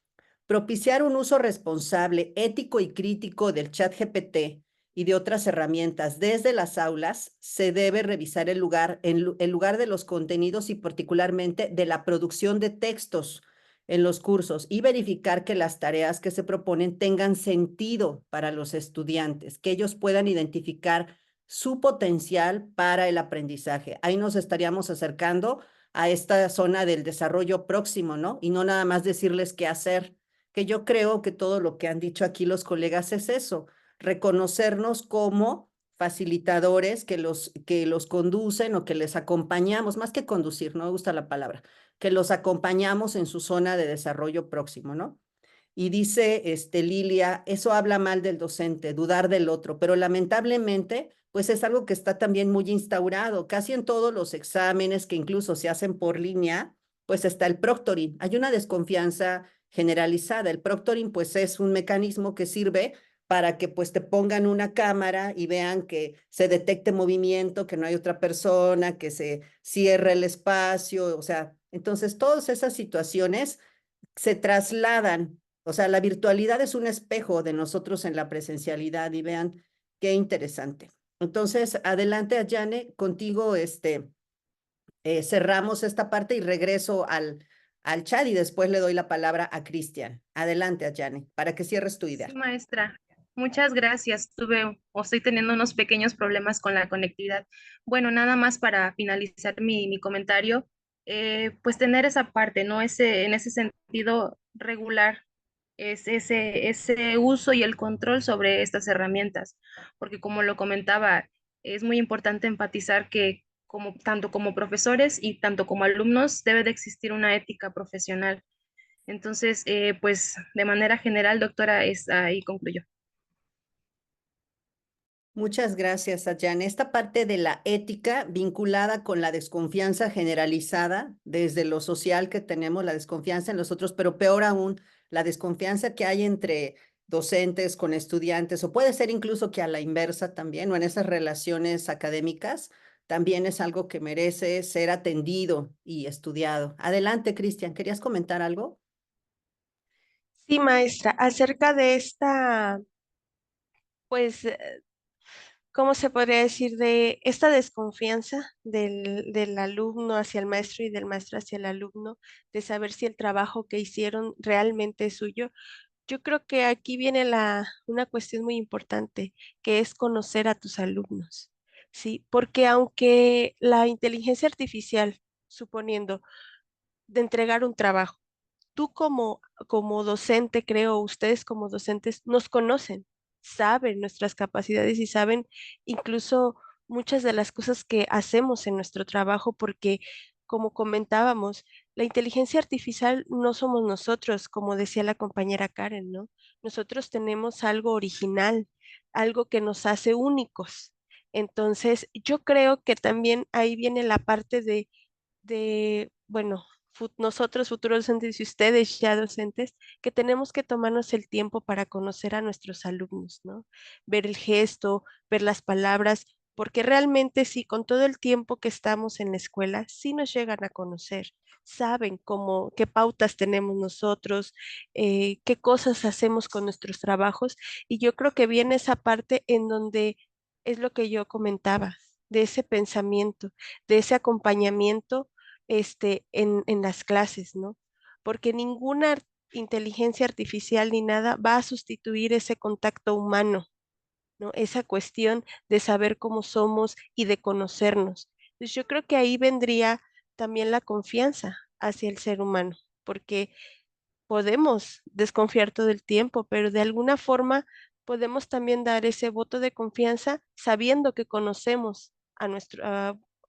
propiciar un uso responsable, ético y crítico del chat GPT y de otras herramientas desde las aulas, se debe revisar el lugar de los contenidos y particularmente de la producción de textos en los cursos y verificar que las tareas que se proponen tengan sentido para los estudiantes, que ellos puedan identificar su potencial para el aprendizaje. Ahí nos estaríamos acercando a esta zona del desarrollo próximo, ¿no? Y no nada más decirles qué hacer, que yo creo que todo lo que han dicho aquí los colegas es eso, reconocernos como facilitadores que los conducen o que les acompañamos, más que conducir, no me gusta la palabra, que los acompañamos en su zona de desarrollo próximo, ¿no? Y dice Lilia, eso habla mal del docente, dudar del otro, pero lamentablemente, pues es algo que está también muy instaurado, casi en todos los exámenes que incluso se hacen por línea, pues está el proctoring. Hay una desconfianza generalizada. El proctoring, pues es un mecanismo que sirve para que pues te pongan una cámara y vean que se detecte movimiento, que no hay otra persona, que se cierre el espacio, o sea, entonces todas esas situaciones se trasladan, o sea, la virtualidad es un espejo de nosotros en la presencialidad y vean qué interesante. Entonces, adelante, Ayane, contigo cerramos esta parte y regreso al chat y después le doy la palabra a Cristian. Adelante, Ayane, para que cierres tu idea. Sí, maestra. Muchas gracias. Tuve o estoy teniendo unos pequeños problemas con la conectividad. Bueno, nada más para finalizar mi comentario, pues tener esa parte, ¿no? En ese sentido, regular ese uso y el control sobre estas herramientas, porque como lo comentaba, es muy importante enfatizar que tanto como profesores y tanto como alumnos debe de existir una ética profesional. Entonces, pues de manera general, doctora, ahí concluyó. Muchas gracias, Ayane. Esta parte de la ética vinculada con la desconfianza generalizada desde lo social que tenemos, la desconfianza en los otros, pero peor aún, la desconfianza que hay entre docentes con estudiantes, o puede ser incluso que a la inversa también, o en esas relaciones académicas, también es algo que merece ser atendido y estudiado. Adelante, Cristian, ¿querías comentar algo? Sí, maestra, acerca de esta, pues, ¿cómo se podría decir? De esta desconfianza del alumno hacia el maestro y del maestro hacia el alumno, de saber si el trabajo que hicieron realmente es suyo. Yo creo que aquí viene una cuestión muy importante, que es conocer a tus alumnos, ¿sí? Porque aunque la inteligencia artificial, suponiendo, de entregar un trabajo, tú como docente, creo, ustedes como docentes nos conocen, saben nuestras capacidades y saben incluso muchas de las cosas que hacemos en nuestro trabajo, porque como comentábamos, la inteligencia artificial no somos nosotros, como decía la compañera Karen, ¿no? Nosotros tenemos algo original, algo que nos hace únicos. Entonces, yo creo que también ahí viene la parte bueno, nosotros futuros docentes y ustedes ya docentes, que tenemos que tomarnos el tiempo para conocer a nuestros alumnos, ¿no? Ver el gesto, ver las palabras, porque realmente sí, con todo el tiempo que estamos en la escuela, sí nos llegan a conocer, saben cómo, qué pautas tenemos nosotros, qué cosas hacemos con nuestros trabajos, y yo creo que viene esa parte en donde es lo que yo comentaba, de ese pensamiento, de ese acompañamiento en las clases, ¿no? Porque ninguna inteligencia artificial ni nada va a sustituir ese contacto humano, ¿no? Esa cuestión de saber cómo somos y de conocernos. Entonces yo creo que ahí vendría también la confianza hacia el ser humano, porque podemos desconfiar todo el tiempo, pero de alguna forma podemos también dar ese voto de confianza sabiendo que conocemos a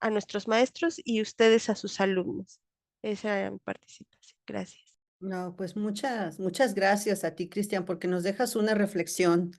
nuestros maestros y ustedes a sus alumnos. Esa era mi participación. Gracias. No, pues muchas gracias a ti, Cristian, porque nos dejas una reflexión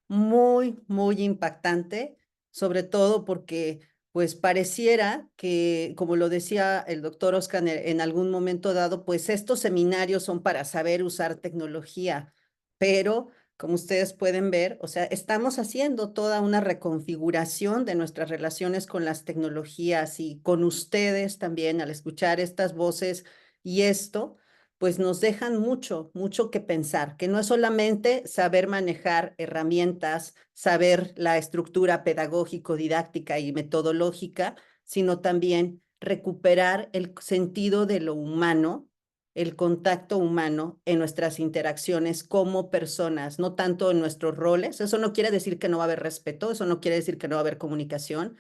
muy, muy impactante, sobre todo porque pues pareciera que, como lo decía el doctor Oscar en algún momento dado, pues estos seminarios son para saber usar tecnología, pero como ustedes pueden ver, o sea, estamos haciendo toda una reconfiguración de nuestras relaciones con las tecnologías y con ustedes también al escuchar estas voces y esto pues nos dejan mucho, mucho que pensar, que no es solamente saber manejar herramientas, saber la estructura pedagógico, didáctica y metodológica, sino también recuperar el sentido de lo humano, el contacto humano en nuestras interacciones como personas, no tanto en nuestros roles. Eso no quiere decir que no va a haber respeto, eso no quiere decir que no va a haber comunicación,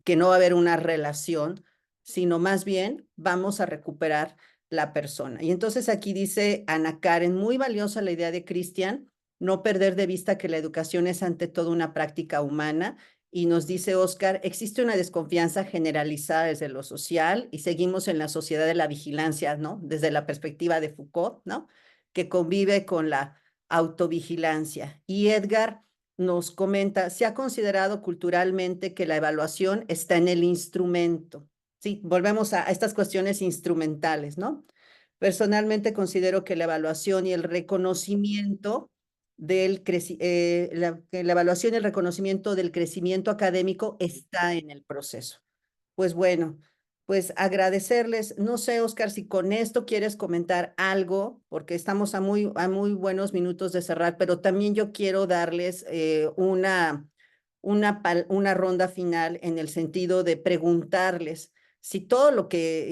que no va a haber una relación, sino más bien vamos a recuperar la persona. Y entonces aquí dice Ana Karen, muy valiosa la idea de Cristian, no perder de vista que la educación es ante todo una práctica humana. Y nos dice Oscar, existe una desconfianza generalizada desde lo social y seguimos en la sociedad de la vigilancia, ¿no? Desde la perspectiva de Foucault, ¿no? Que convive con la autovigilancia. Y Edgar nos comenta, se ha considerado culturalmente que la evaluación está en el instrumento. Sí, volvemos a estas cuestiones instrumentales, ¿no? Personalmente considero que la evaluación y el reconocimiento que la evaluación y el reconocimiento del crecimiento académico está en el proceso. Pues bueno, pues agradecerles. No sé, Oscar, si con esto quieres comentar algo, porque estamos a muy buenos minutos de cerrar, pero también yo quiero darles una ronda final en el sentido de preguntarles si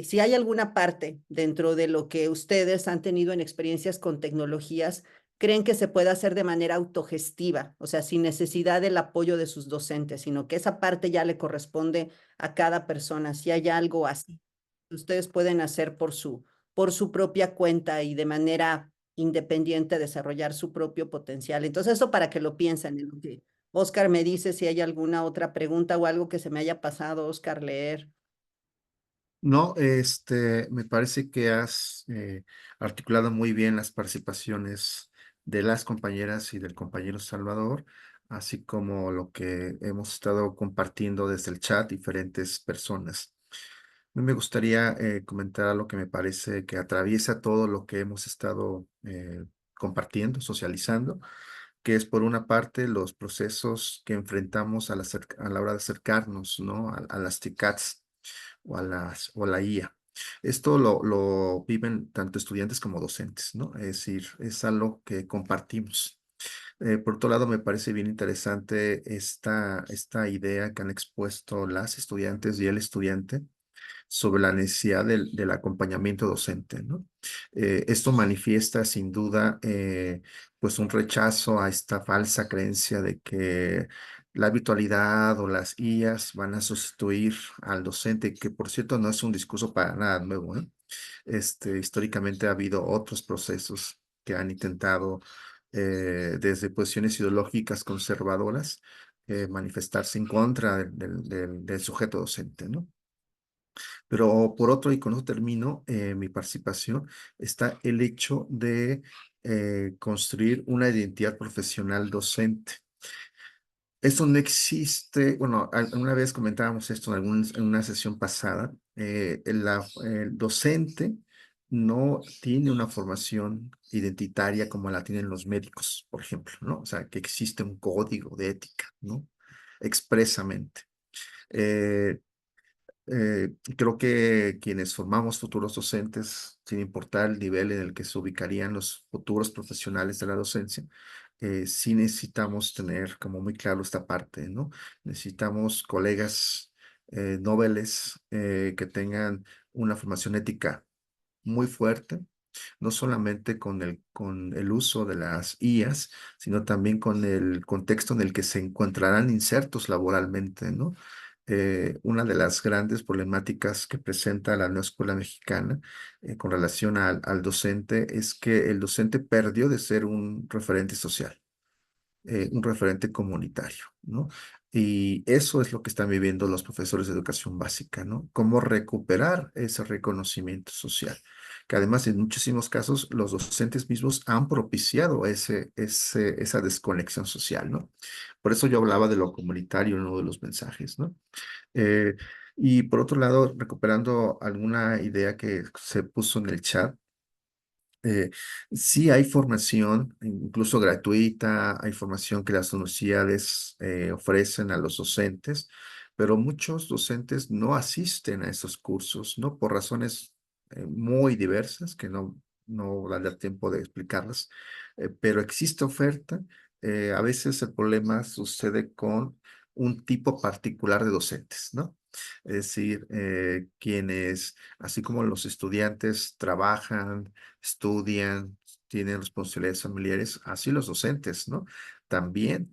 si hay alguna parte dentro de lo que ustedes han tenido en experiencias con tecnologías, creen que se puede hacer de manera autogestiva, o sea, sin necesidad del apoyo de sus docentes, sino que esa parte ya le corresponde a cada persona. Si hay algo así, ustedes pueden hacer por su propia cuenta y de manera independiente desarrollar su propio potencial. Entonces, eso para que lo piensen en lo que Oscar me dice si hay alguna otra pregunta o algo que se me haya pasado, Oscar, leer. No, me parece que has articulado muy bien las participaciones de las compañeras y del compañero Salvador, así como lo que hemos estado compartiendo desde el chat diferentes personas. A mí me gustaría comentar algo que me parece que atraviesa todo lo que hemos estado compartiendo, socializando, que es por una parte los procesos que enfrentamos a la hora de acercarnos, ¿no? A las TICADs o a la IA. Esto lo viven tanto estudiantes como docentes, ¿no? Es decir, es algo que compartimos. Por otro lado, me parece bien interesante esta idea que han expuesto las estudiantes y el estudiante sobre la necesidad del acompañamiento docente, ¿no? Esto manifiesta sin duda pues un rechazo a esta falsa creencia de que la virtualidad o las IAs van a sustituir al docente, que por cierto no es un discurso para nada nuevo, ¿eh? Históricamente ha habido otros procesos que han intentado desde posiciones ideológicas conservadoras, manifestarse en contra del sujeto docente, ¿no? Pero por otro, y con eso termino mi participación, está el hecho de construir una identidad profesional docente. Eso no existe, bueno, una vez comentábamos esto en una sesión pasada, el docente no tiene una formación identitaria como la tienen los médicos, por ejemplo, ¿no? O sea, que existe un código de ética, ¿no? Expresamente. Eh, Creo que quienes formamos futuros docentes, sin importar el nivel en el que se ubicarían los futuros profesionales de la docencia, sí necesitamos tener como muy claro esta parte, ¿no? Necesitamos colegas nobles que tengan una formación ética muy fuerte, no solamente con el uso de las IAs, sino también con el contexto en el que se encontrarán insertos laboralmente, ¿no? Una de las grandes problemáticas que presenta la nueva escuela mexicana con relación al docente es que el docente perdió de ser un referente social, un referente comunitario, ¿no? Y eso es lo que están viviendo los profesores de educación básica, ¿no? Cómo recuperar ese reconocimiento social, que además en muchísimos casos los docentes mismos han propiciado esa desconexión social, ¿no? Por eso yo hablaba de lo comunitario en uno de los mensajes, ¿no? Eh, y por otro lado, recuperando alguna idea que se puso en el chat, eh, sí hay formación, incluso gratuita, hay formación que las universidades ofrecen a los docentes, pero muchos docentes no asisten a esos cursos, ¿no? Por razones muy diversas que no dará tiempo de explicarlas, pero existe oferta. A veces el problema sucede con un tipo particular de docentes, ¿no? Es decir, quienes, así como los estudiantes trabajan, estudian, tienen responsabilidades familiares, así los docentes, ¿no? También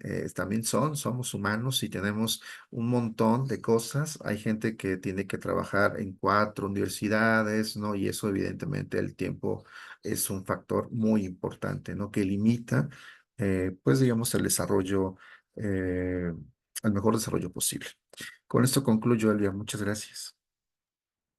somos humanos y tenemos un montón de cosas. Hay gente que tiene que trabajar en 4 universidades, ¿no? Y eso evidentemente el tiempo es un factor muy importante, ¿no? Que limita, pues digamos, el mejor desarrollo posible. Con esto concluyo, Elvia. Muchas gracias.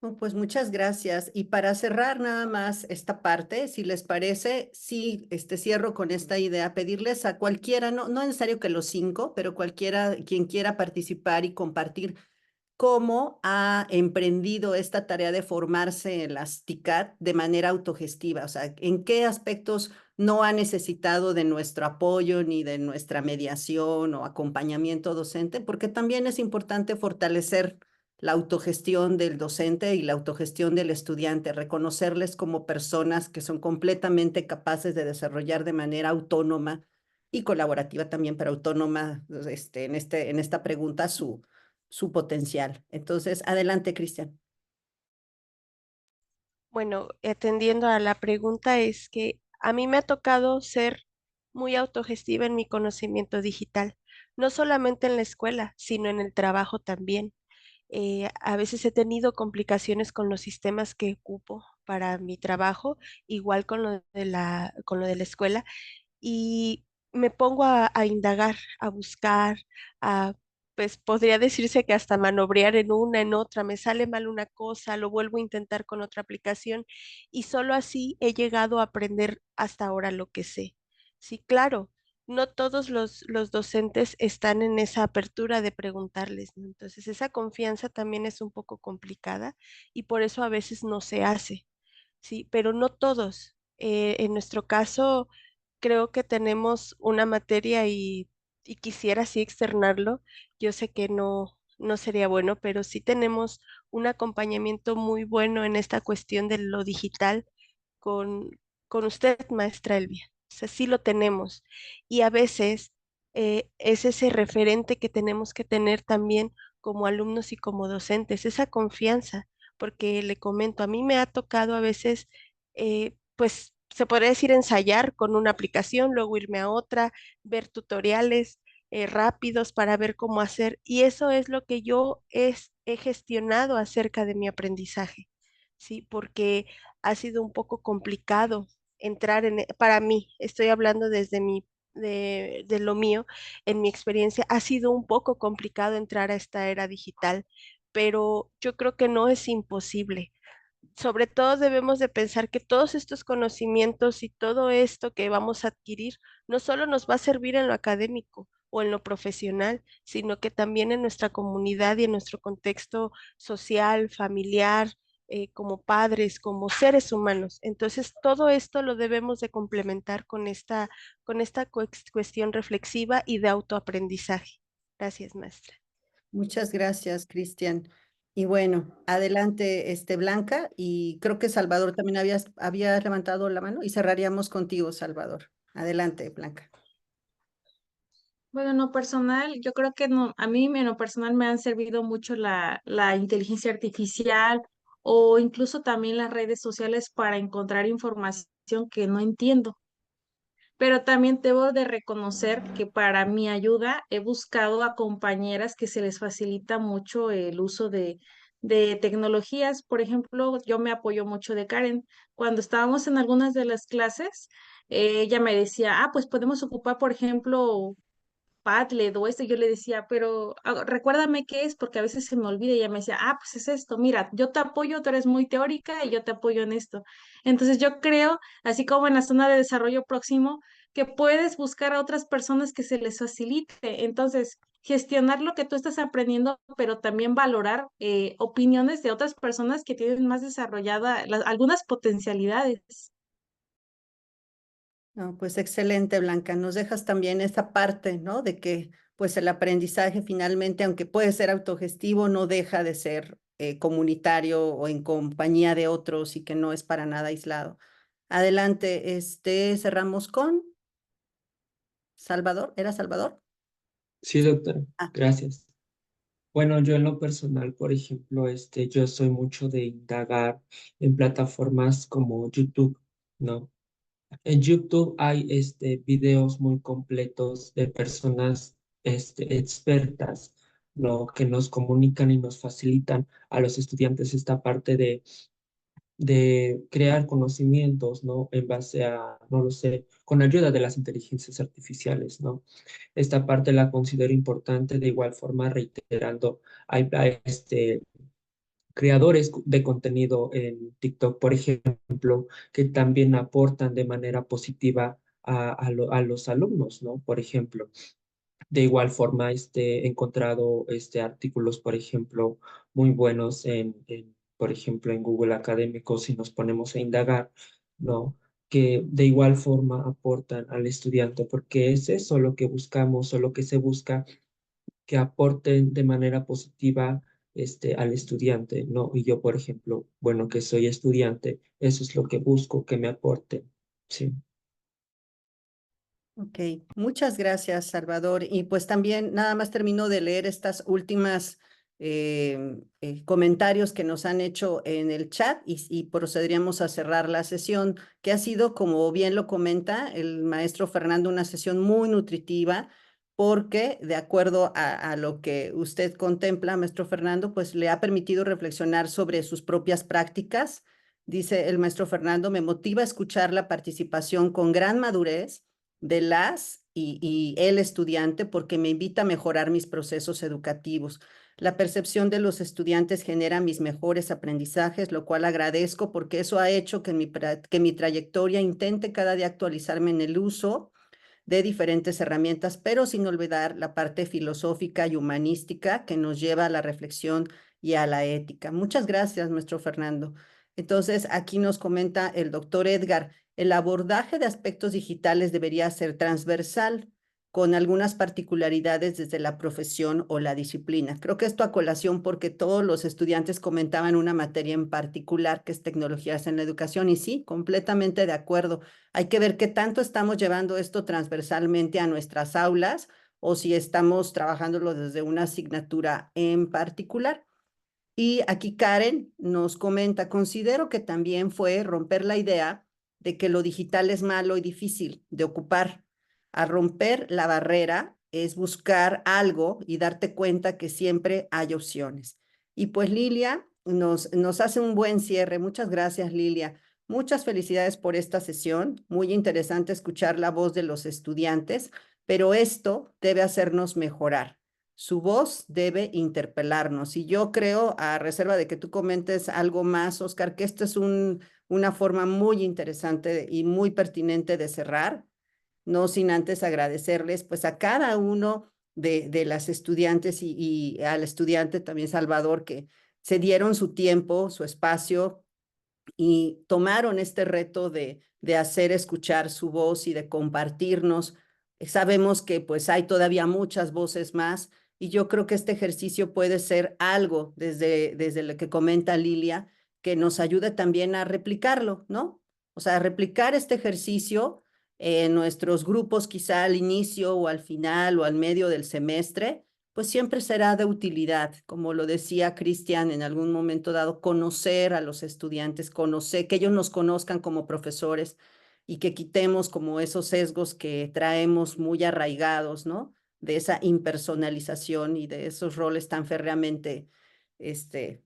No, pues muchas gracias. Y para cerrar nada más esta parte, si les parece, sí, cierro con esta idea, pedirles a cualquiera, no es necesario que los 5, pero cualquiera, quien quiera participar y compartir cómo ha emprendido esta tarea de formarse en las TICAT de manera autogestiva, o sea, en qué aspectos no ha necesitado de nuestro apoyo ni de nuestra mediación o acompañamiento docente, porque también es importante fortalecer la autogestión del docente y la autogestión del estudiante, reconocerles como personas que son completamente capaces de desarrollar de manera autónoma y colaborativa también, pero autónoma, en esta pregunta, su potencial. Entonces, adelante, Cristian. Bueno, atendiendo a la pregunta, es que a mí me ha tocado ser muy autogestiva en mi conocimiento digital, no solamente en la escuela, sino en el trabajo también. A veces he tenido complicaciones con los sistemas que ocupo para mi trabajo, igual con lo de la escuela, y me pongo a indagar, a buscar, pues podría decirse que hasta manobrear en una, en otra, me sale mal una cosa, lo vuelvo a intentar con otra aplicación y solo así he llegado a aprender hasta ahora lo que sé. Sí, claro, no todos los docentes están en esa apertura de preguntarles, ¿no? Entonces esa confianza también es un poco complicada y por eso a veces no se hace, sí, pero no todos. En nuestro caso, creo que tenemos una materia y quisiera así externarlo. Yo sé que no sería bueno, pero sí tenemos un acompañamiento muy bueno en esta cuestión de lo digital con, con usted, maestra Elvia. O sea, sí lo tenemos. Y a veces es ese referente que tenemos que tener también como alumnos y como docentes, esa confianza, porque le comento, a mí me ha tocado a veces, pues se podría decir ensayar con una aplicación, luego irme a otra, ver tutoriales rápidos para ver cómo hacer. Y eso es lo que he gestionado acerca de mi aprendizaje, ¿sí? Porque ha sido un poco complicado entrar para mí, estoy hablando desde de lo mío, en mi experiencia, ha sido un poco complicado entrar a esta era digital, pero yo creo que no es imposible. Sobre todo debemos de pensar que todos estos conocimientos y todo esto que vamos a adquirir no solo nos va a servir en lo académico o en lo profesional, sino que también en nuestra comunidad y en nuestro contexto social, familiar, como padres, como seres humanos. Entonces, todo esto lo debemos de complementar con esta cuestión reflexiva y de autoaprendizaje. Gracias, maestra. Muchas gracias, Cristian. Y bueno, adelante, Blanca, y creo que Salvador también había levantado la mano y cerraríamos contigo, Salvador. Adelante, Blanca. Bueno, en lo personal, yo creo que no, a mí en lo personal me han servido mucho la inteligencia artificial o incluso también las redes sociales para encontrar información que no entiendo. Pero también debo de reconocer que para mi ayuda he buscado a compañeras que se les facilita mucho el uso de tecnologías. Por ejemplo, yo me apoyo mucho de Karen. Cuando estábamos en algunas de las clases, ella me decía, ah, pues podemos ocupar, por ejemplo, Padlet o esto, yo le decía, pero recuérdame qué es, porque a veces se me olvida y ella me decía, ah, pues es esto, mira, yo te apoyo, tú eres muy teórica y yo te apoyo en esto. Entonces yo creo, así como en la zona de desarrollo próximo, que puedes buscar a otras personas que se les facilite. Entonces, gestionar lo que tú estás aprendiendo, pero también valorar opiniones de otras personas que tienen más desarrollada algunas potencialidades. No, pues excelente, Blanca. Nos dejas también esa parte, ¿no? De que pues el aprendizaje finalmente, aunque puede ser autogestivo, no deja de ser comunitario o en compañía de otros y que no es para nada aislado. Adelante, cerramos con Salvador. ¿Era Salvador? Sí, doctora, Ah, gracias. Bueno, yo en lo personal, por ejemplo, yo soy mucho de indagar en plataformas como YouTube, ¿no? En YouTube hay videos muy completos de personas expertas, ¿no? Que nos comunican y nos facilitan a los estudiantes esta parte de crear conocimientos, ¿no? En base a, no lo sé, con ayuda de las inteligencias artificiales, ¿no? Esta parte la considero importante, de igual forma, reiterando, hay creadores de contenido en TikTok, por ejemplo, que también aportan de manera positiva a los alumnos, ¿no? Por ejemplo, de igual forma, he encontrado artículos, por ejemplo, muy buenos por ejemplo, en Google Académico, si nos ponemos a indagar, ¿no? Que de igual forma aportan al estudiante, porque es eso lo que buscamos o lo que se busca, que aporten de manera positiva al estudiante, ¿no? Y yo, por ejemplo, bueno, que soy estudiante, eso es lo que busco, que me aporten, ¿sí? ok, muchas gracias, Salvador. Y pues también nada más termino de leer estas últimas comentarios que nos han hecho en el chat y procederíamos a cerrar la sesión, que ha sido, como bien lo comenta el maestro Fernando, una sesión muy nutritiva, porque de acuerdo a lo que usted contempla, maestro Fernando, pues le ha permitido reflexionar sobre sus propias prácticas. Dice el maestro Fernando, me motiva a escuchar la participación con gran madurez de las y el estudiante porque me invita a mejorar mis procesos educativos. La percepción de los estudiantes genera mis mejores aprendizajes, lo cual agradezco porque eso ha hecho que mi trayectoria intente cada día actualizarme en el uso de diferentes herramientas, pero sin olvidar la parte filosófica y humanística que nos lleva a la reflexión y a la ética. Muchas gracias, maestro Fernando. Entonces, aquí nos comenta el doctor Edgar, el abordaje de aspectos digitales debería ser transversal, con algunas particularidades desde la profesión o la disciplina. Creo que esto a colación porque todos los estudiantes comentaban una materia en particular que es tecnologías en la educación y sí, completamente de acuerdo. Hay que ver qué tanto estamos llevando esto transversalmente a nuestras aulas o si estamos trabajándolo desde una asignatura en particular. Y aquí Karen nos comenta, considero que también fue romper la idea de que lo digital es malo y difícil de ocupar. A romper la barrera es buscar algo y darte cuenta que siempre hay opciones. Y pues Lilia nos hace un buen cierre. Muchas gracias, Lilia. muchas felicidades por esta sesión. Muy interesante escuchar la voz de los estudiantes, pero esto debe hacernos mejorar. Su voz debe interpelarnos. Y yo creo, a reserva de que tú comentes algo más, Oscar, que esta es una forma muy interesante y muy pertinente de cerrar, no sin antes agradecerles pues a cada uno de las estudiantes y al estudiante también Salvador, que se dieron su tiempo, su espacio y tomaron este reto de hacer escuchar su voz y de compartirnos. Sabemos que pues hay todavía muchas voces más y yo creo que este ejercicio puede ser algo desde lo que comenta Lilia, que nos ayude también a replicarlo, ¿no? O sea, replicar este ejercicio en nuestros grupos quizá al inicio o al final o al medio del semestre, pues siempre será de utilidad, como lo decía Cristian en algún momento dado, conocer a los estudiantes, conocer, que ellos nos conozcan como profesores y que quitemos como esos sesgos que traemos muy arraigados, ¿no? De esa impersonalización y de esos roles tan férreamente que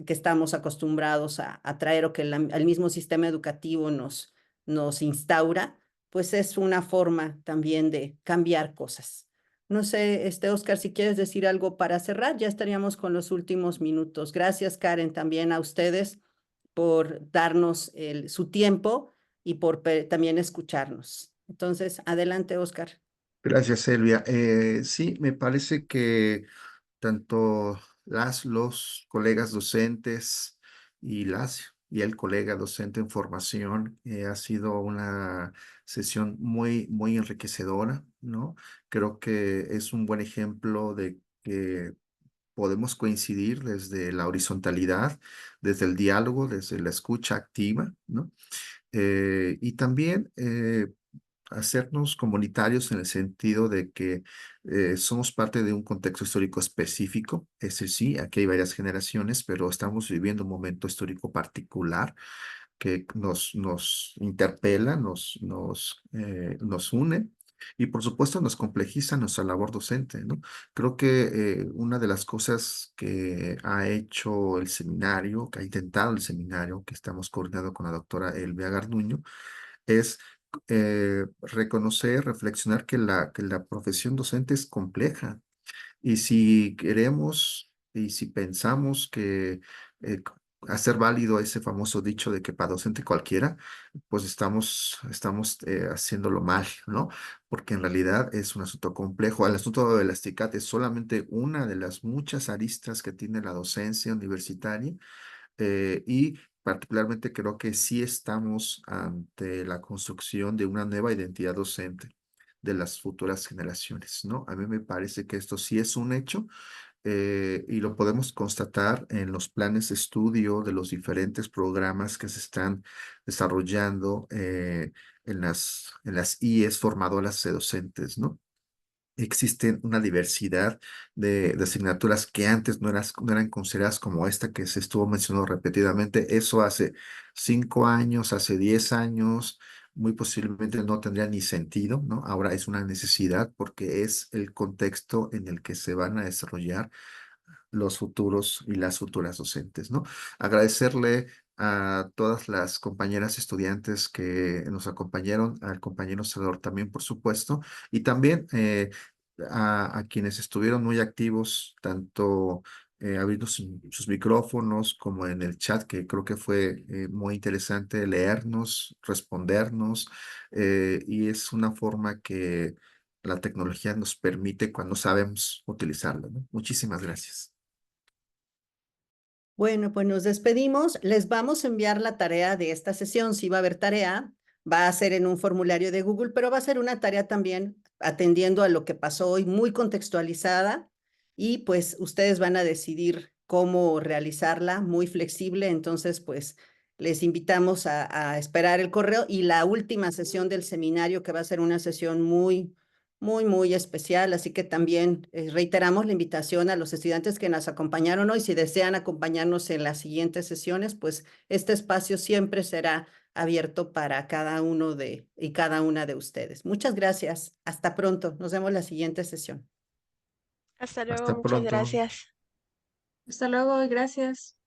estamos acostumbrados a traer o que el mismo sistema educativo nos instaura, pues es una forma también de cambiar cosas. No sé, Oscar, si quieres decir algo para cerrar, ya estaríamos con los últimos minutos. Gracias, Karen, también a ustedes por darnos su tiempo y por también escucharnos. Entonces, adelante, Oscar. Gracias, Silvia. Sí, me parece que tanto los colegas docentes y el colega docente en formación ha sido una sesión muy, muy enriquecedora, ¿no? Creo que es un buen ejemplo de que podemos coincidir desde la horizontalidad, desde el diálogo, desde la escucha activa, ¿no? Y también hacernos comunitarios en el sentido de que somos parte de un contexto histórico específico. Es decir, sí, aquí hay varias generaciones, pero estamos viviendo un momento histórico particular que nos interpela, nos une. Y por supuesto nos complejiza nuestra labor docente, ¿no? Creo que una de las cosas que ha hecho el seminario, que ha intentado el seminario, que estamos coordinando con la doctora Elvia Garduño, es reconocer, reflexionar que la profesión docente es compleja. Y si queremos y si pensamos que hacer válido ese famoso dicho de que para docente cualquiera, pues estamos haciéndolo mal, ¿no? Porque en realidad es un asunto complejo. El asunto de la STICAT es solamente una de las muchas aristas que tiene la docencia universitaria y particularmente creo que sí estamos ante la construcción de una nueva identidad docente de las futuras generaciones, ¿no? A mí me parece que esto sí es un hecho y lo podemos constatar en los planes de estudio de los diferentes programas que se están desarrollando en las IES formadoras de docentes, ¿no? Existen una diversidad de asignaturas que antes no eran consideradas como esta que se estuvo mencionando repetidamente. Eso hace 5 años, hace 10 años, muy posiblemente no tendría ni sentido, ¿no? Ahora es una necesidad porque es el contexto en el que se van a desarrollar los futuros y las futuras docentes, ¿no? Agradecerle a todas las compañeras estudiantes que nos acompañaron, al compañero Salvador también, por supuesto, y también a quienes estuvieron muy activos, tanto abriendo sus micrófonos como en el chat, que creo que fue muy interesante leernos, respondernos, y es una forma que la tecnología nos permite cuando sabemos utilizarla, ¿no? Muchísimas gracias. Bueno, pues nos despedimos. Les vamos a enviar la tarea de esta sesión. Si va a haber tarea, va a ser en un formulario de Google, pero va a ser una tarea también atendiendo a lo que pasó hoy, muy contextualizada. Y pues ustedes van a decidir cómo realizarla, muy flexible. Entonces, pues les invitamos a esperar el correo y la última sesión del seminario, que va a ser una sesión muy especial, así que también reiteramos la invitación a los estudiantes que nos acompañaron hoy. Si desean acompañarnos en las siguientes sesiones, pues este espacio siempre será abierto para cada uno y cada una de ustedes. Muchas gracias. Hasta pronto. Nos vemos la siguiente sesión. Hasta luego, Hasta muchas pronto. gracias. Hasta luego y gracias.